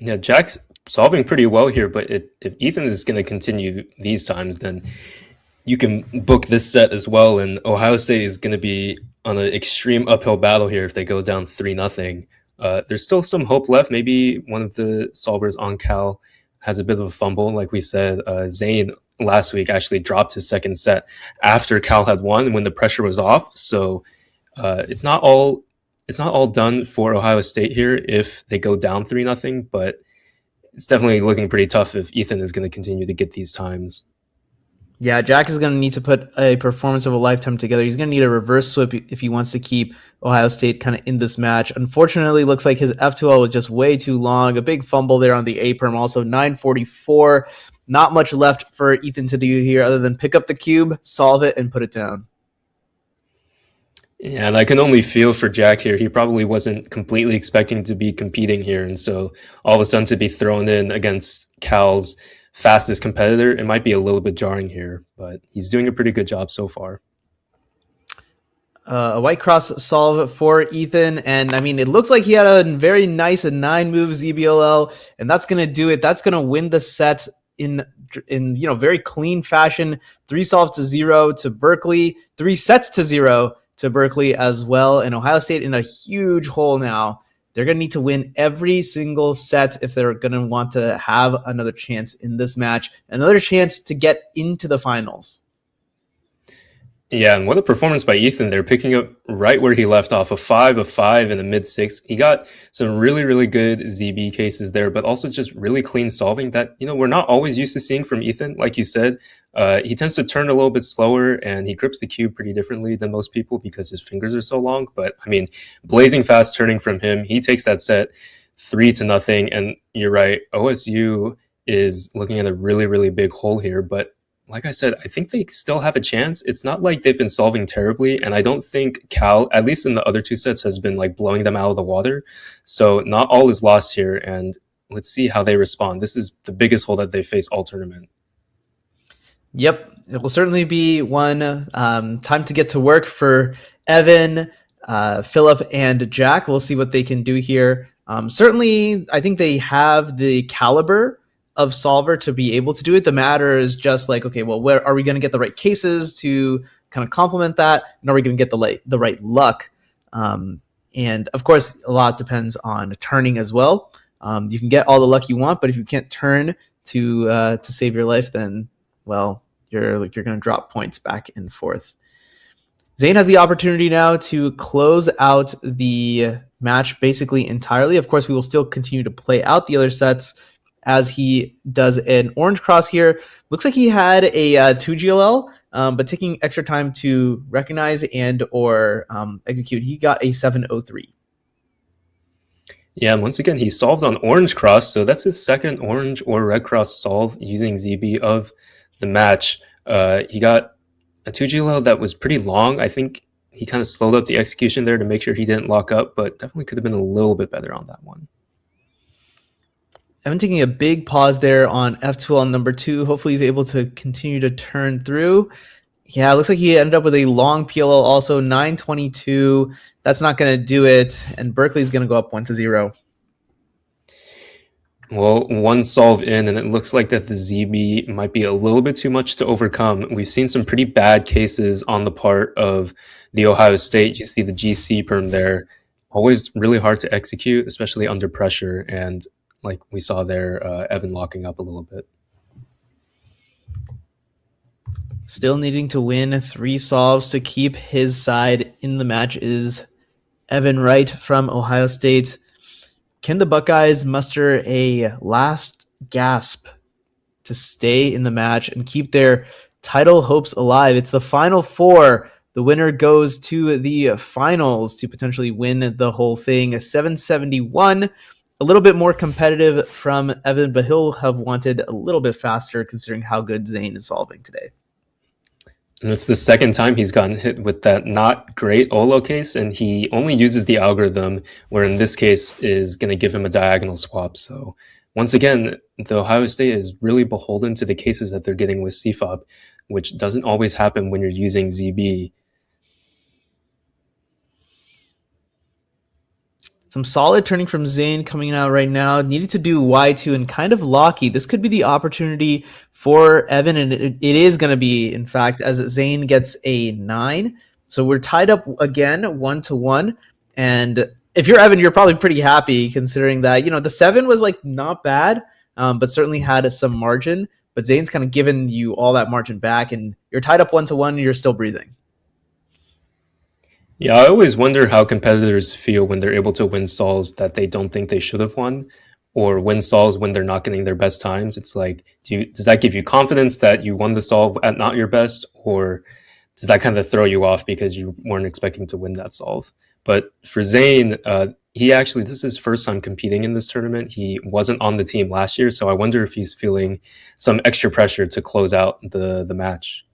Yeah, Jack's solving pretty well here, but if Ethan is going to continue these times, then you can book this set as well, and Ohio State is going to be on an extreme uphill battle here if they go down 3-0. There's still some hope left. Maybe one of the solvers on Cal has a bit of a fumble. Like we said, Zayn last week actually dropped his second set after Cal had won when the pressure was off. So it's not all done for Ohio State here if they go down 3-0, but it's definitely looking pretty tough if Ethan is going to continue to get these times. Yeah, Jack is going to need to put a performance of a lifetime together. He's going to need a reverse sweep if he wants to keep Ohio State kind of in this match. Unfortunately, looks like his F2L was just way too long. A big fumble there on the A-perm, also 944. Not much left for Ethan to do here other than pick up the cube, solve it, and put it down. Yeah, and I can only feel for Jack here. He probably wasn't completely expecting to be competing here, and so all of a sudden to be thrown in against Cal's fastest competitor, it might be a little bit jarring here, but he's doing a pretty good job so far. A white cross solve for Ethan. And I mean, it looks like he had a very nice 9-move ZBLL, and that's going to do it. That's going to win the set in very clean fashion. 3 solves to 0 to Berkeley, 3 sets to 0 to Berkeley as well. And Ohio State in a huge hole now. They're going to need to win every single set if they're going to want to have another chance in this match, another chance to get into the finals. Yeah, and what a performance by Ethan. They're picking up right where he left off, a 5 of 5 in the mid-6. He got some really, really good ZB cases there, but also just really clean solving that, we're not always used to seeing from Ethan. Like you said, he tends to turn a little bit slower, and he grips the cube pretty differently than most people because his fingers are so long. But, I mean, blazing fast turning from him. He takes that set 3-0, and you're right, OSU is looking at a really, really big hole here, but like I said, I think they still have a chance. It's not like they've been solving terribly, and I don't think Cal, at least in the other 2 sets, has been like blowing them out of the water. So not all is lost here, and let's see how they respond. This is the biggest hole that they face all tournament. Yep, it will certainly be one time to get to work for Evan, Philip, and Jack. We'll see what they can do here. Certainly, I think they have the caliber of solver to be able to do it. The matter is just like, okay, well, where are we going to get the right cases to kind of complement that? And are we going to get the right luck? And of course, a lot depends on turning as well. You can get all the luck you want, but if you can't turn to save your life, then, well, you're going to drop points back and forth. Zayn has the opportunity now to close out the match basically entirely. Of course, we will still continue to play out the other sets as he does an orange cross here. Looks like he had a 2 GLL, but taking extra time to recognize and or execute, he got a 703. Yeah, and once again, he solved on orange cross, so that's his second orange or red cross solve using ZB of the match. He got a 2 GLL that was pretty long. I think he kind of slowed up the execution there to make sure he didn't lock up, but definitely could have been a little bit better on that one. Evan taking a big pause there on F2 on number 2. Hopefully he's able to continue to turn through. Yeah, it looks like he ended up with a long PLL also, 922. That's not going to do it, and Berkeley's going to go up 1-0. Well, one solve in, and it looks like that the ZB might be a little bit too much to overcome. We've seen some pretty bad cases on the part of the Ohio State. You see the GC perm there. Always really hard to execute, especially under pressure, and like we saw there, Evan locking up a little bit. Still needing to win 3 solves to keep his side in the match is Evan Wright from Ohio State. Can the Buckeyes muster a last gasp to stay in the match and keep their title hopes alive? It's the Final Four. The winner goes to the finals to potentially win the whole thing. A 771. A little bit more competitive from Evan, but he'll have wanted a little bit faster considering how good Zayn is solving today. And it's the second time he's gotten hit with that not great Olo case, and he only uses the algorithm, where in this case is going to give him a diagonal swap. So once again, the Ohio State is really beholden to the cases that they're getting with CFOP, which doesn't always happen when you're using ZB. Some solid turning from Zayn coming out right now. Needed to do Y2 and kind of locky. This could be the opportunity for Evan, and it is going to be, in fact, as Zayn gets a 9. So we're tied up again, 1-1. And if you're Evan, you're probably pretty happy considering that, the 7 was like not bad, but certainly had some margin. But Zayn's kind of given you all that margin back, and you're tied up 1-1, and you're still breathing. Yeah, I always wonder how competitors feel when they're able to win solves that they don't think they should have won, or win solves when they're not getting their best times. It's like, does that give you confidence that you won the solve at not your best, or does that kind of throw you off because you weren't expecting to win that solve? But for Zayn, this is his first time competing in this tournament. He wasn't on the team last year, so I wonder if he's feeling some extra pressure to close out the match.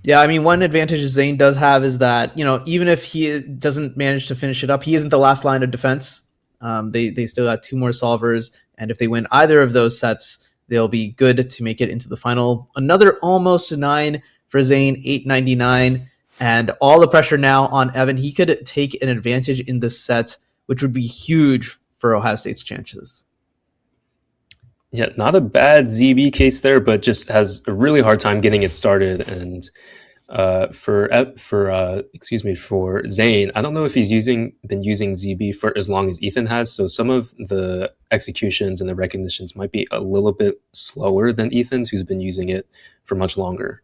Yeah, I mean, one advantage Zayn does have is that, even if he doesn't manage to finish it up, he isn't the last line of defense. They still got 2 more solvers, and if they win either of those sets, they'll be good to make it into the final. Another almost 9 for Zayn, 899. And all the pressure now on Evan. He could take an advantage in this set, which would be huge for Ohio State's chances. Yeah, not a bad ZB case there, but just has a really hard time getting it started. And for Zayn, I don't know if he's been using ZB for as long as Ethan has. So some of the executions and the recognitions might be a little bit slower than Ethan's, who's been using it for much longer.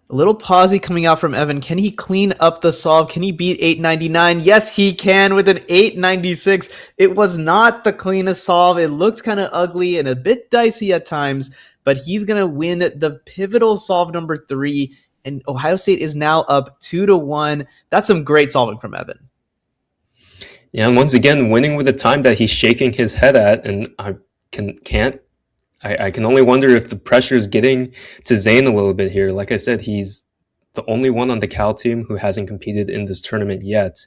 A little pausey coming out from Evan. Can he clean up the solve? Can he beat 899? Yes, he can with an 896. It was not the cleanest solve. It looked kind of ugly and a bit dicey at times, but he's going to win the pivotal solve number 3, and Ohio State is now up 2-1. That's some great solving from Evan. Yeah, and once again, winning with a time that he's shaking his head at, and I can only wonder if the pressure is getting to Zayn a little bit here. Like I said, he's the only one on the Cal team who hasn't competed in this tournament yet.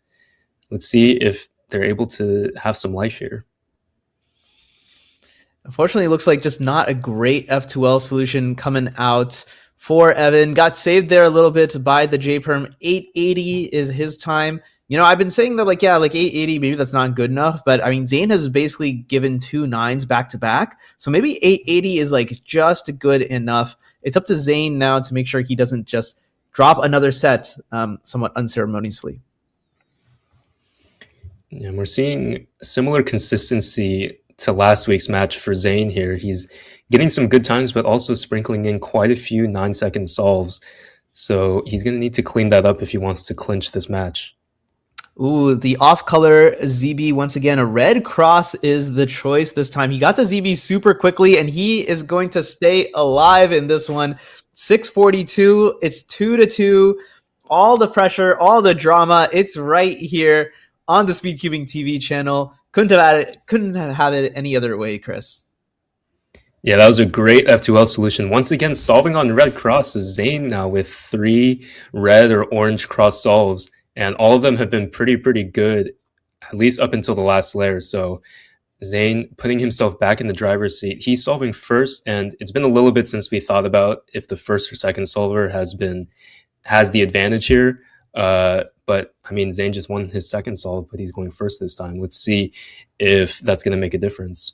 Let's see if they're able to have some life here. Unfortunately, it looks like just not a great F2L solution coming out for Evan. Got saved there a little bit by the J-Perm. 880 is his time. You know, I've been saying that, like 880, maybe that's not good enough. But, I mean, Zayn has basically given 2 9s back-to-back. So maybe 880 is, just good enough. It's up to Zayn now to make sure he doesn't just drop another set somewhat unceremoniously. Yeah, and we're seeing similar consistency to last week's match for Zayn here. He's getting some good times, but also sprinkling in quite a few 9-second solves. So he's going to need to clean that up if he wants to clinch this match. Ooh, the off-color ZB, once again, a red cross is the choice this time. He got to ZB super quickly, and he is going to stay alive in this one. 642, it's 2-2. All the pressure, all the drama, it's right here on the Speed Cubing TV channel. Couldn't have it any other way, Chris. Yeah, that was a great F2L solution. Once again, solving on red cross. So Zayn now with 3 red or orange cross solves. And all of them have been pretty good, at least up until the last layer. So Zayn putting himself back in the driver's seat. He's solving first, and it's been a little bit since we thought about if the first or second solver has the advantage here. But I mean, Zayn just won his second solve, but he's going first this time. Let's see if that's going to make a difference.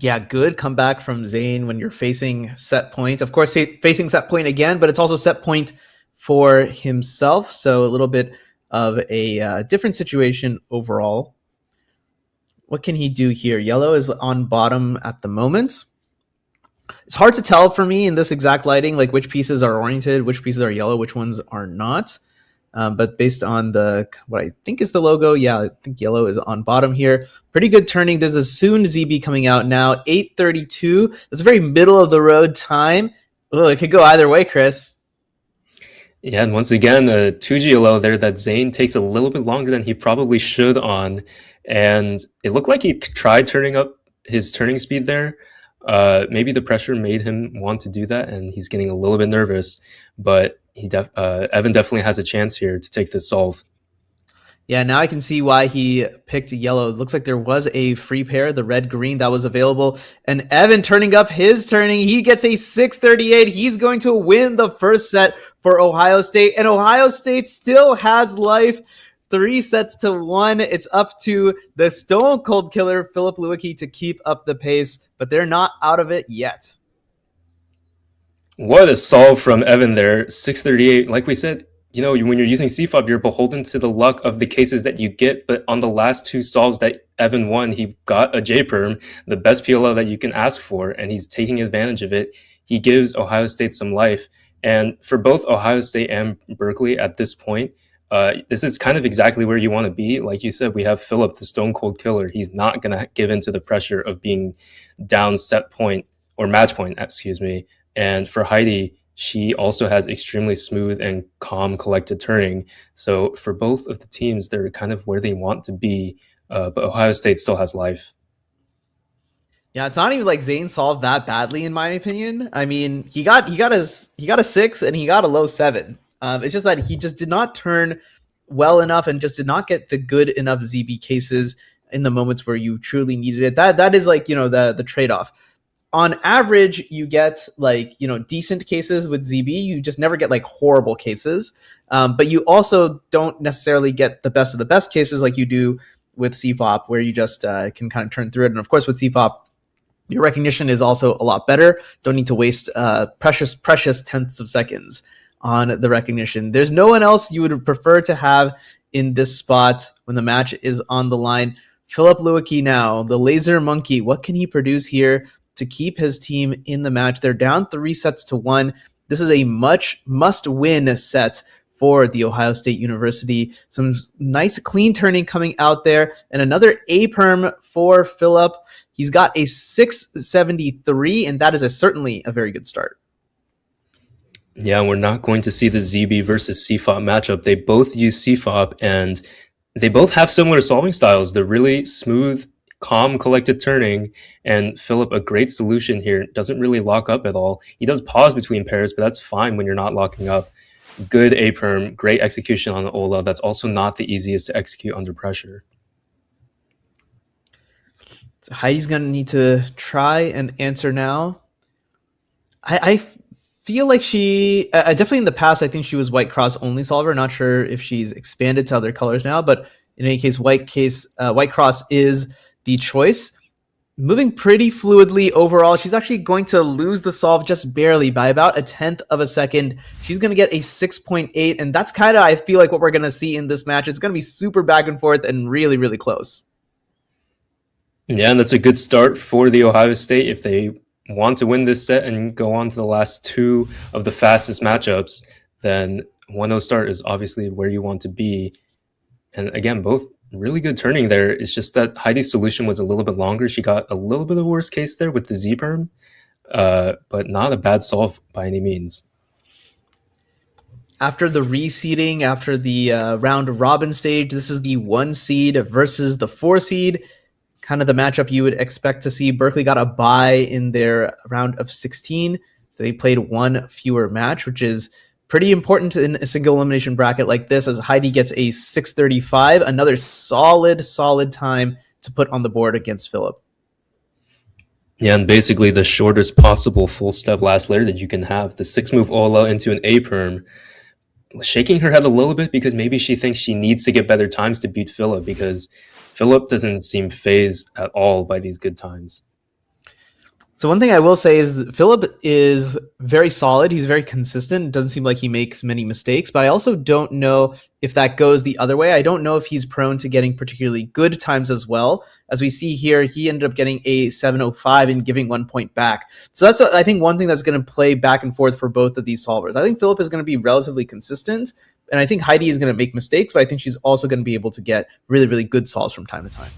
Yeah, good comeback from Zayn when you're facing set point. Of course, facing set point again, but it's also set point for himself. So a little bit of a different situation overall. What can he do here? Yellow is on bottom at the moment. It's hard to tell for me in this exact lighting, like which pieces are oriented, which pieces are yellow, which ones are not. But based on what I think is the logo, yeah, I think yellow is on bottom here. Pretty good turning. There's a soon ZB coming out now, 832. That's a very middle of the road time. Oh, it could go either way, Chris. Yeah, and once again, a 2G there that Zayn takes a little bit longer than he probably should on. And it looked like he tried turning up his turning speed there. Maybe the pressure made him want to do that, and he's getting a little bit nervous. But Evan definitely has a chance here to take this solve. Yeah, now I can see why he picked yellow. It looks like there was a free pair, the red-green, that was available. And Evan turning up his turning. He gets a 638. He's going to win the first set for Ohio State. And Ohio State still has life. 3-1. It's up to the stone cold killer, Philip Lewicki, to keep up the pace. But they're not out of it yet. What a solve from Evan there. 638. Like we said, when you're using CFOB, you're beholden to the luck of the cases that you get. But on the last 2 solves that Evan won, he got a J-Perm, the best PLO that you can ask for, and he's taking advantage of it. He gives Ohio State some life. And for both Ohio State and Berkeley at this point, this is kind of exactly where you want to be. Like you said, we have Philip, the stone cold killer. He's not going to give in to the pressure of being down set point or match point, excuse me. And for Heidi, she also has extremely smooth and calm collected turning. So for both of the teams, they're kind of where they want to be. But Ohio State still has life. Yeah, it's not even like Zayn solved that badly, in my opinion. I mean, he got a 6 and he got a low 7. It's just that he just did not turn well enough and just did not get the good enough ZB cases in the moments where you truly needed it. That is like, the trade-off. on average, you get like, decent cases with ZB. You just never get like horrible cases. But you also don't necessarily get the best of the best cases like you do with CFOP, where you just can kind of turn through it. And of course, with CFOP, your recognition is also a lot better. Don't need to waste precious tenths of seconds on the recognition. There's no one else you would prefer to have in this spot when the match is on the line. Philip Lewicki now, the laser monkey. What can he produce here to keep his team in the match? They're down 3-1. This is a must-win set for the Ohio State University. Some nice clean turning coming out there, and another A-perm for Philip. He's got a 673, and that is certainly a very good start. Yeah, we're not going to see the ZB versus CFOP matchup. They both use CFOP, and they both have similar solving styles. They're really smooth, calm, collected turning, and Philip, a great solution here, doesn't really lock up at all. He does pause between pairs, but that's fine when you're not locking up. Good A-perm, great execution on the Ola. That's also not the easiest to execute under pressure. So Heidi's going to need to try and answer now. I feel like she, definitely in the past, I think she was white cross only solver. Not sure if she's expanded to other colors now, but in any case, white cross is the choice. Moving pretty fluidly overall. She's actually going to lose the solve just barely by about a tenth of a second. She's going to get a 6.8, and that's kind of, I feel like, what we're going to see in this match. It's going to be super back and forth and really, really close. Yeah, and that's a good start for the Ohio State if they want to win this set and go on to the last two of the fastest matchups. Then 1-0 start is obviously where you want to be. And again, both really good turning there. It's just that Heidi's solution was a little bit longer. She got a little bit of a worse case there with the Z-perm, but not a bad solve by any means. After the reseeding, after the round robin stage, this is the 1 seed versus the 4 seed. Kind of the matchup you would expect to see. Berkeley got a bye in their round of 16, so they played one fewer match, which is pretty important in a single elimination bracket like this, as Heidi gets a 635, another solid time to put on the board against Philip. Yeah, and basically the shortest possible full step last layer that you can have. The 6-move Ola into an A-perm. Shaking her head a little bit because maybe she thinks she needs to get better times to beat Philip, because Philip doesn't seem phased at all by these good times. So one thing I will say is that Philip is very solid. He's very consistent. It doesn't seem like he makes many mistakes, but I also don't know if that goes the other way. I don't know if he's prone to getting particularly good times as well. As we see here, he ended up getting a 705 and giving 1 point back. So that's, I think, one thing that's going to play back and forth for both of these solvers. I think Philip is going to be relatively consistent, and I think Heidi is going to make mistakes, but I think she's also going to be able to get really, really good solves from time to time.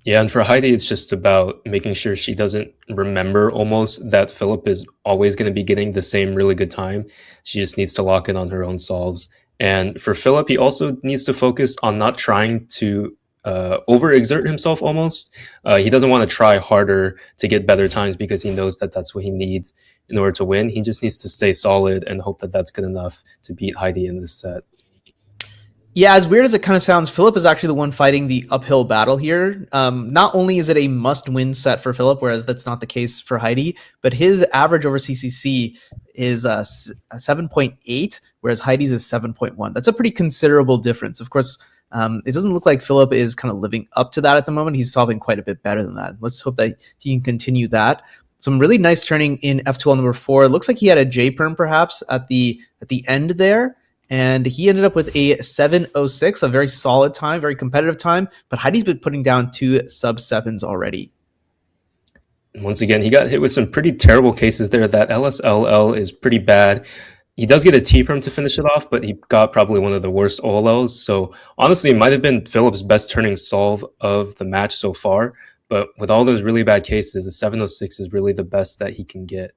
Yeah, and for Heidi, it's just about making sure she doesn't remember almost that Philip is always going to be getting the same really good time. She just needs to lock in on her own solves. And for Philip, he also needs to focus on not trying to overexert himself almost. He doesn't want to try harder to get better times because he knows that that's what he needs in order to win. He just needs to stay solid and hope that that's good enough to beat Heidi in this set. Yeah, as weird as it kind of sounds, Philip is actually the one fighting the uphill battle here. Not only is it a must-win set for Philip, whereas that's not the case for Heidi, but his average over CCC is 7.8, whereas Heidi's is 7.1. That's a pretty considerable difference. Of course, it doesn't look like Philip is kind of living up to that at the moment. He's solving quite a bit better than that. Let's hope that he can continue that. Some really nice turning in F2L number 4. It looks like he had a J-perm perhaps at the end there. And he ended up with a 706, a very solid time, very competitive time. But Heidi's been putting down 2 sub-7s already. Once again, he got hit with some pretty terrible cases there. That LSLL is pretty bad. He does get a T-perm to finish it off, but he got probably one of the worst OLLs. So honestly, it might have been Philip's best turning solve of the match so far. But with all those really bad cases, a 706 is really the best that he can get.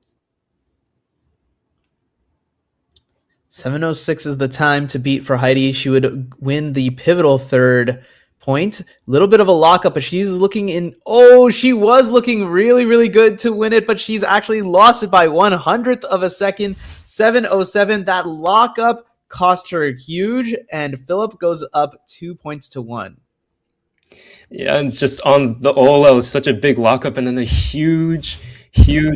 706 is the time to beat for Heidi. She would win the pivotal 3rd point. A little bit of a lockup, but she's looking in. Oh, she was looking really, really good to win it, but she's actually lost it by 1/100th of a second. 707. That lockup cost her huge, and Philip goes up 2 points to 1. Yeah, and it's just on the OLL, such a big lockup, and then a huge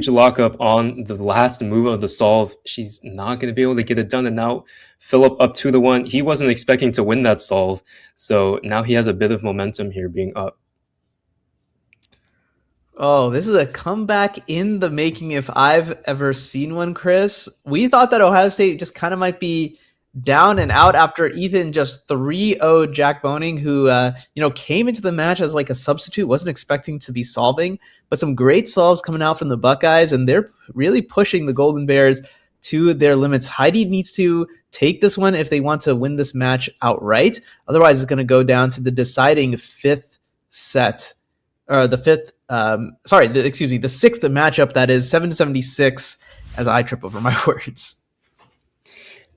lockup on the last move of the solve. She's not going to be able to get it done. And now Philip up 2-1. He wasn't expecting to win that solve. So now he has a bit of momentum here being up. Oh, this is a comeback in the making if I've ever seen one, Chris. We thought that Ohio State just kind of might be down and out after Ethan just 3-0'd Jack Boning, who came into the match as like a substitute, wasn't expecting to be solving, but some great solves coming out from the Buckeyes, and they're really pushing the Golden Bears to their limits. Heidi needs to take this one if they want to win this match outright. Otherwise, it's going to go down to the deciding fifth set, or the fifth. The sixth matchup. That is 7-76. As I trip over my words.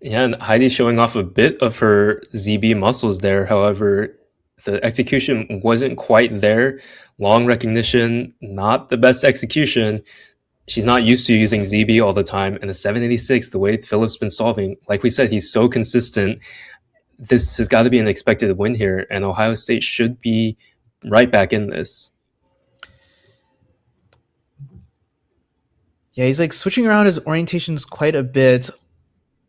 Yeah, and Heidi showing off a bit of her ZB muscles there. However, the execution wasn't quite there. Long recognition, not the best execution. She's not used to using ZB all the time. And the 786, the way Philip's been solving, like we said, he's so consistent. This has got to be an expected win here, and Ohio State should be right back in this. Yeah, he's like switching around his orientations quite a bit.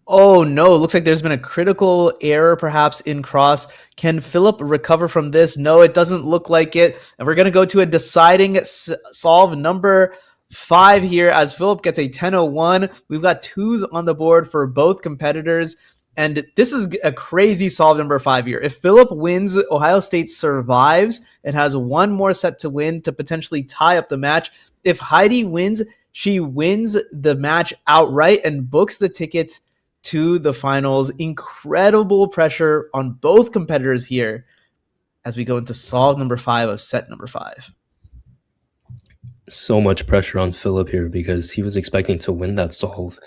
Oh no, looks like there's been a critical error perhaps in cross. Can Philip recover from this? No, it doesn't look like it. And we're going to go to a deciding solve number 5 here as Philip gets a 10-01. We've got 2s on the board for both competitors. And this is a crazy solve number 5 here. If Philip wins, Ohio State survives and has one more set to win to potentially tie up the match. If Heidi wins, she wins the match outright and books the ticket to the finals. Incredible pressure on both competitors here as we go into solve number 5 of set number 5. So much pressure on Philip here because he was expecting to win that solve,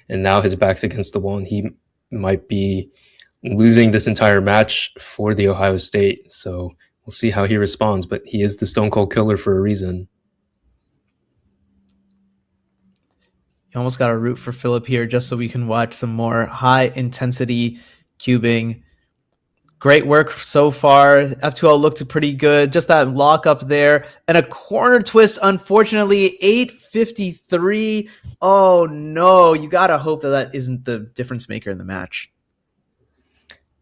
and now his back's against the wall, and he might be losing this entire match for the Ohio State. So we'll see how he responds, but he is the Stone Cold Killer for a reason. You almost got to root for Philip here just so we can watch some more high-intensity cubing. Great work so far. F2L looked pretty good. Just that lock up there. And a corner twist, unfortunately, 8:53. Oh, no. You got to hope that isn't the difference maker in the match.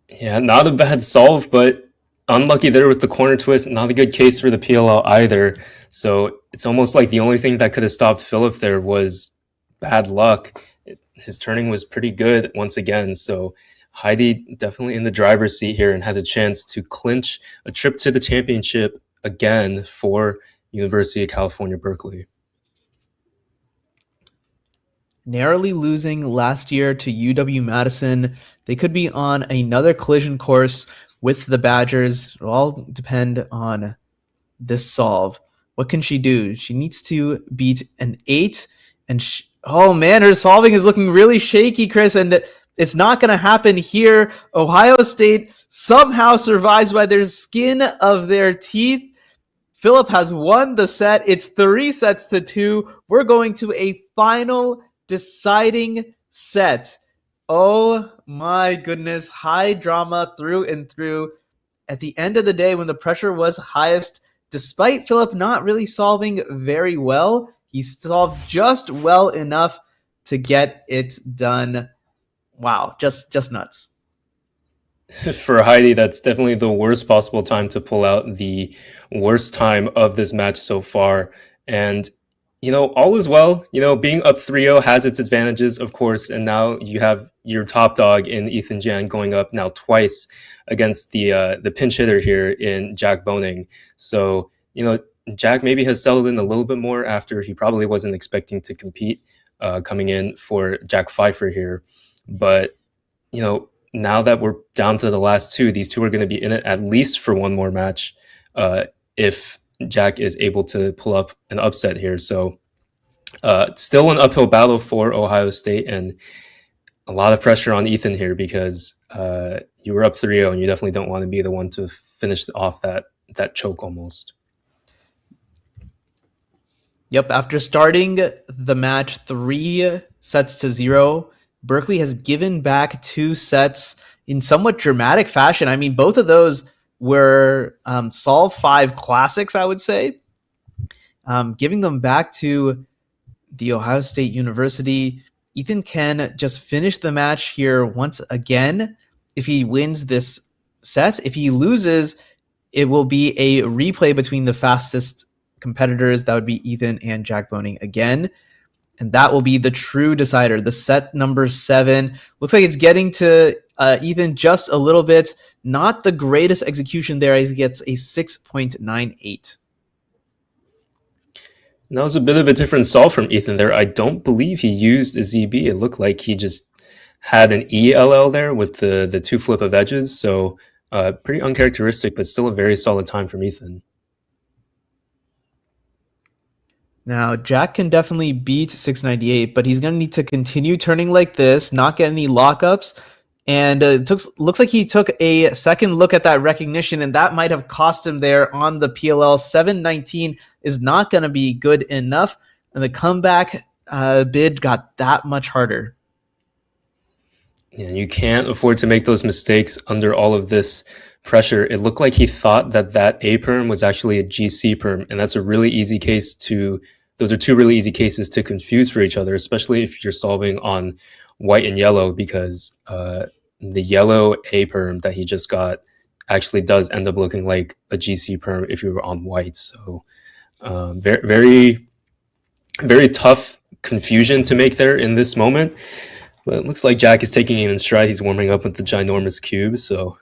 Yeah, not a bad solve, but unlucky there with the corner twist. Not a good case for the PLL either. So it's almost like the only thing that could have stopped Philip there was bad luck. His turning was pretty good once again. So Heidi definitely in the driver's seat here and has a chance to clinch a trip to the championship again for University of California, Berkeley. Narrowly losing last year to UW-Madison. They could be on another collision course with the Badgers. It'll all depend on this solve. What can she do? She needs to beat an 8, and oh man, her solving is looking really shaky, Chris, and it's not going to happen here. Ohio State somehow survives by their skin of their teeth. Philip has won the set. It's 3-2. We're going to a final deciding set. Oh my goodness. High drama through and through. At the end of the day, when the pressure was highest, despite Philip not really solving very well, he solved just well enough to get it done. Wow, just nuts. For Heidi, that's definitely the worst possible time to pull out the worst time of this match so far. And, all is well. Being up 3-0 has its advantages, of course. And now you have your top dog in Ethan Jan going up now twice against the pinch hitter here in Jack Boning. So, Jack maybe has settled in a little bit more after he probably wasn't expecting to compete coming in for Jack Pfeiffer here. But, now that we're down to the last 2, these 2 are going to be in it at least for one more match if Jack is able to pull up an upset here. So still an uphill battle for Ohio State, and a lot of pressure on Ethan here because you were up 3-0 and you definitely don't want to be the one to finish off that choke almost. Yep, after starting the match 3-0, Berkeley has given back 2 sets in somewhat dramatic fashion. I mean, both of those were Solve 5 classics, I would say. Giving them back to the Ohio State University. Ethan can just finish the match here once again if he wins this set. If he loses, it will be a replay between the fastest competitors. That would be Ethan and Jack Boning again. And that will be the true decider. The set number 7. Looks like it's getting to Ethan just a little bit. Not the greatest execution there. He gets a 6.98. And that was a bit of a different solve from Ethan there. I don't believe he used a ZB. It looked like he just had an ELL there with the 2 flip of edges. So pretty uncharacteristic, but still a very solid time from Ethan. Now, Jack can definitely beat 698, but he's going to need to continue turning like this, not get any lockups. And looks like he took a second look at that recognition, and that might have cost him there on the PLL. 719 is not going to be good enough, and the comeback bid got that much harder. And you can't afford to make those mistakes under all of this pressure. It looked like he thought that A perm was actually a GC perm, and that's a really easy case to. Those are 2 really easy cases to confuse for each other, especially if you're solving on white and yellow, because the yellow A perm that he just got actually does end up looking like a GC perm if you were on white. So very, very, very tough confusion to make there in this moment. But it looks like Jack is taking it in stride. He's warming up with the ginormous cube. So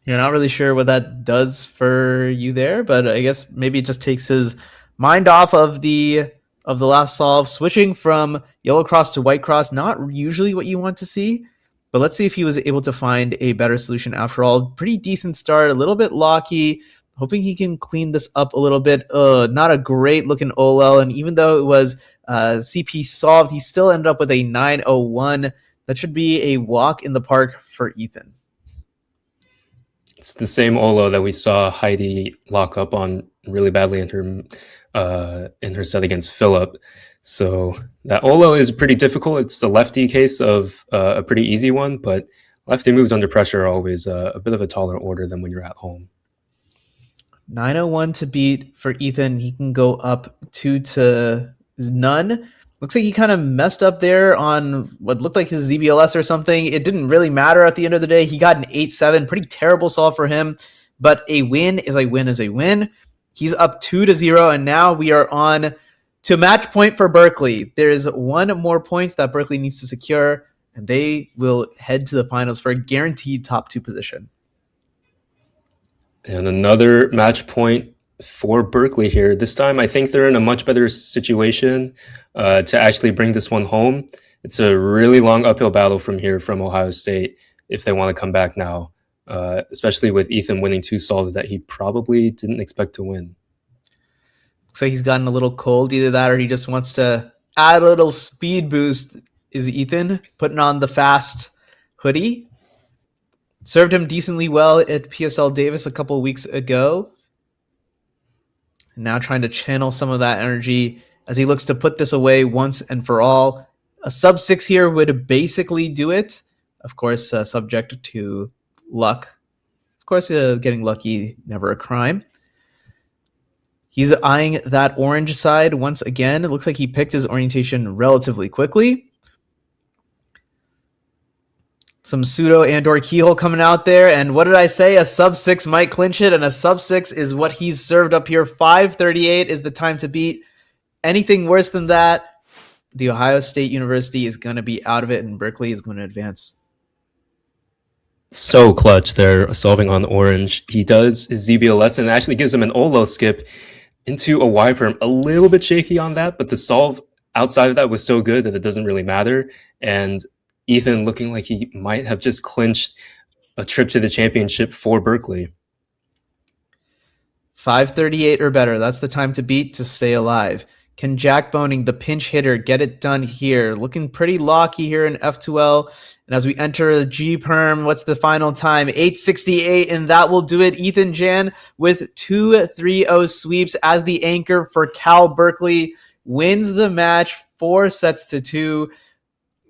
you're not really sure what that does for you there, but I guess maybe it just takes his mind off of the last solve. Switching from yellow cross to white cross, not usually what you want to see, but let's see if he was able to find a better solution after all. Pretty decent start, a little bit locky, hoping he can clean this up a little bit. Not a great looking OL, and even though it was CP solved, he still ended up with a 901. That should be a walk in the park for Ethan. It's the same Olo that we saw Heidi lock up on really badly in her set against Philip. So that Olo is pretty difficult. It's a lefty case of a pretty easy one, but lefty moves under pressure are always a bit of a taller order than when you're at home. 901 to beat for Ethan. He can go up 2 to none. Looks like he kind of messed up there on what looked like his ZBLS or something. It didn't really matter at the end of the day. He got an 8-7. Pretty terrible solve for him. But a win is a win is a win. He's up 2-0, and now we are on to match point for Berkeley. There's 1 more points that Berkeley needs to secure, and they will head to the finals for a guaranteed top 2 position. And another match point for Berkeley here. This time, I think they're in a much better situation to actually bring this one home. It's a really long uphill battle from here from Ohio State if they want to come back now, especially with Ethan winning 2 solves that he probably didn't expect to win. Looks like he's gotten a little cold. Either that or he just wants to add a little speed boost. Is Ethan putting on the fast hoodie? Served him decently well at PSL Davis a couple weeks ago. Now trying to channel some of that energy as he looks to put this away once and for all. A sub-6 here would basically do it. Of course, subject to luck. Of course, getting lucky, never a crime. He's eyeing that orange side once again. It looks like he picked his orientation relatively quickly. Some pseudo and/or keyhole coming out there. And what did I say? A sub-6 might clinch it, and a sub-6 is what he's served up here. 5:38 is the time to beat. Anything worse than that, the Ohio State University is going to be out of it, and Berkeley is going to advance. So clutch there, solving on orange. He does his ZBLS and actually gives him an Olo skip into a Y perm. A little bit shaky on that, but the solve outside of that was so good that it doesn't really matter. And Ethan looking like he might have just clinched a trip to the championship for Berkeley. 5:38 or better. That's the time to beat to stay alive. Can Jack Boning, the pinch hitter, get it done here? Looking pretty locky here in F2L. And as we enter the G perm, what's the final time? 8:68, and that will do it. Ethan Jan with 2-3-0 sweeps as the anchor for Cal Berkeley wins the match 4-2.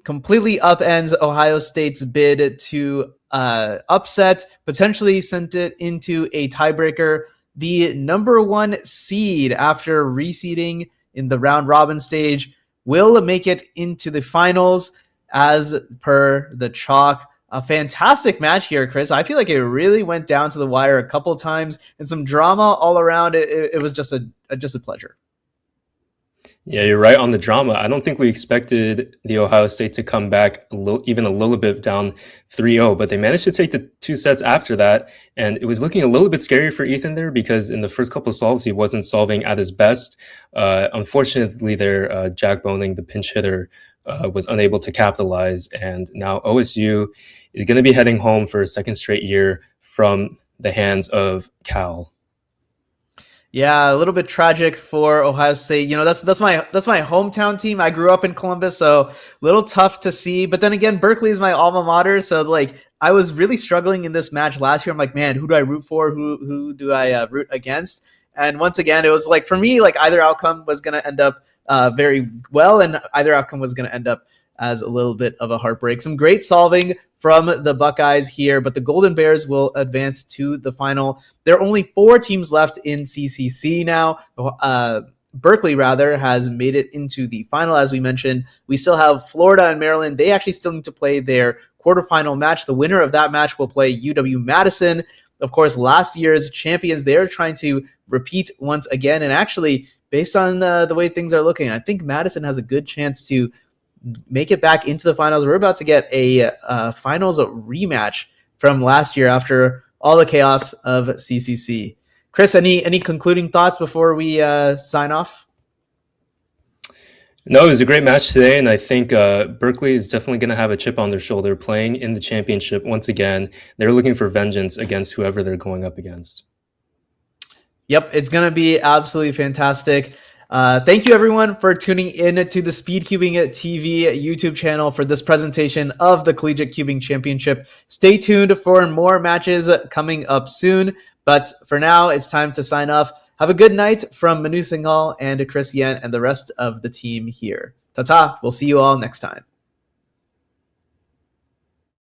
Completely upends Ohio State's bid to upset, potentially sent it into a tiebreaker. The number 1 seed after reseeding in the round robin stage will make it into the finals as per the chalk. A fantastic match here, Chris. I feel like it really went down to the wire a couple times and some drama all around. It was just a pleasure. Yeah, you're right on the drama. I don't think we expected the Ohio State to come back even a little bit down 3-0, but they managed to take the 2 sets after that. And it was looking a little bit scary for Ethan there because in the first couple of solves, he wasn't solving at his best. Unfortunately, their Jack Boning, the pinch hitter, was unable to capitalize. And now OSU is going to be heading home for a second straight year from the hands of Cal. Yeah, a little bit tragic for Ohio State. You know, that's my hometown team. I grew up in Columbus, so a little tough to see. But then again, Berkeley is my alma mater, so like I was really struggling in this match last year. I'm like, man, who do I root for? Who do I root against? And once again, it was like for me, like either outcome was going to end up very well, and either outcome was going to end up as a little bit of a heartbreak. Some great solving from the Buckeyes here, but the Golden Bears will advance to the final. There are only 4 teams left in CCC now. Berkeley, rather, has made it into the final, as we mentioned. We still have Florida and Maryland. They actually still need to play their quarterfinal match. The winner of that match will play UW-Madison. Of course, last year's champions, they're trying to repeat once again. And actually, based on the way things are looking, I think Madison has a good chance to make it back into the finals. We're about to get a finals rematch from last year after all the chaos of CCC. Chris, any concluding thoughts before we sign off? No, it was a great match today, and I think Berkeley is definitely going to have a chip on their shoulder playing in the championship once again. They're looking for vengeance against whoever they're going up against. Yep, it's going to be absolutely fantastic. Thank you, everyone, for tuning in to the Speed Cubing TV YouTube channel for this presentation of the Collegiate Cubing Championship. Stay tuned for more matches coming up soon. But for now, it's time to sign off. Have a good night from Manu Singhal and Chris Yen and the rest of the team here. Ta-ta. We'll see you all next time.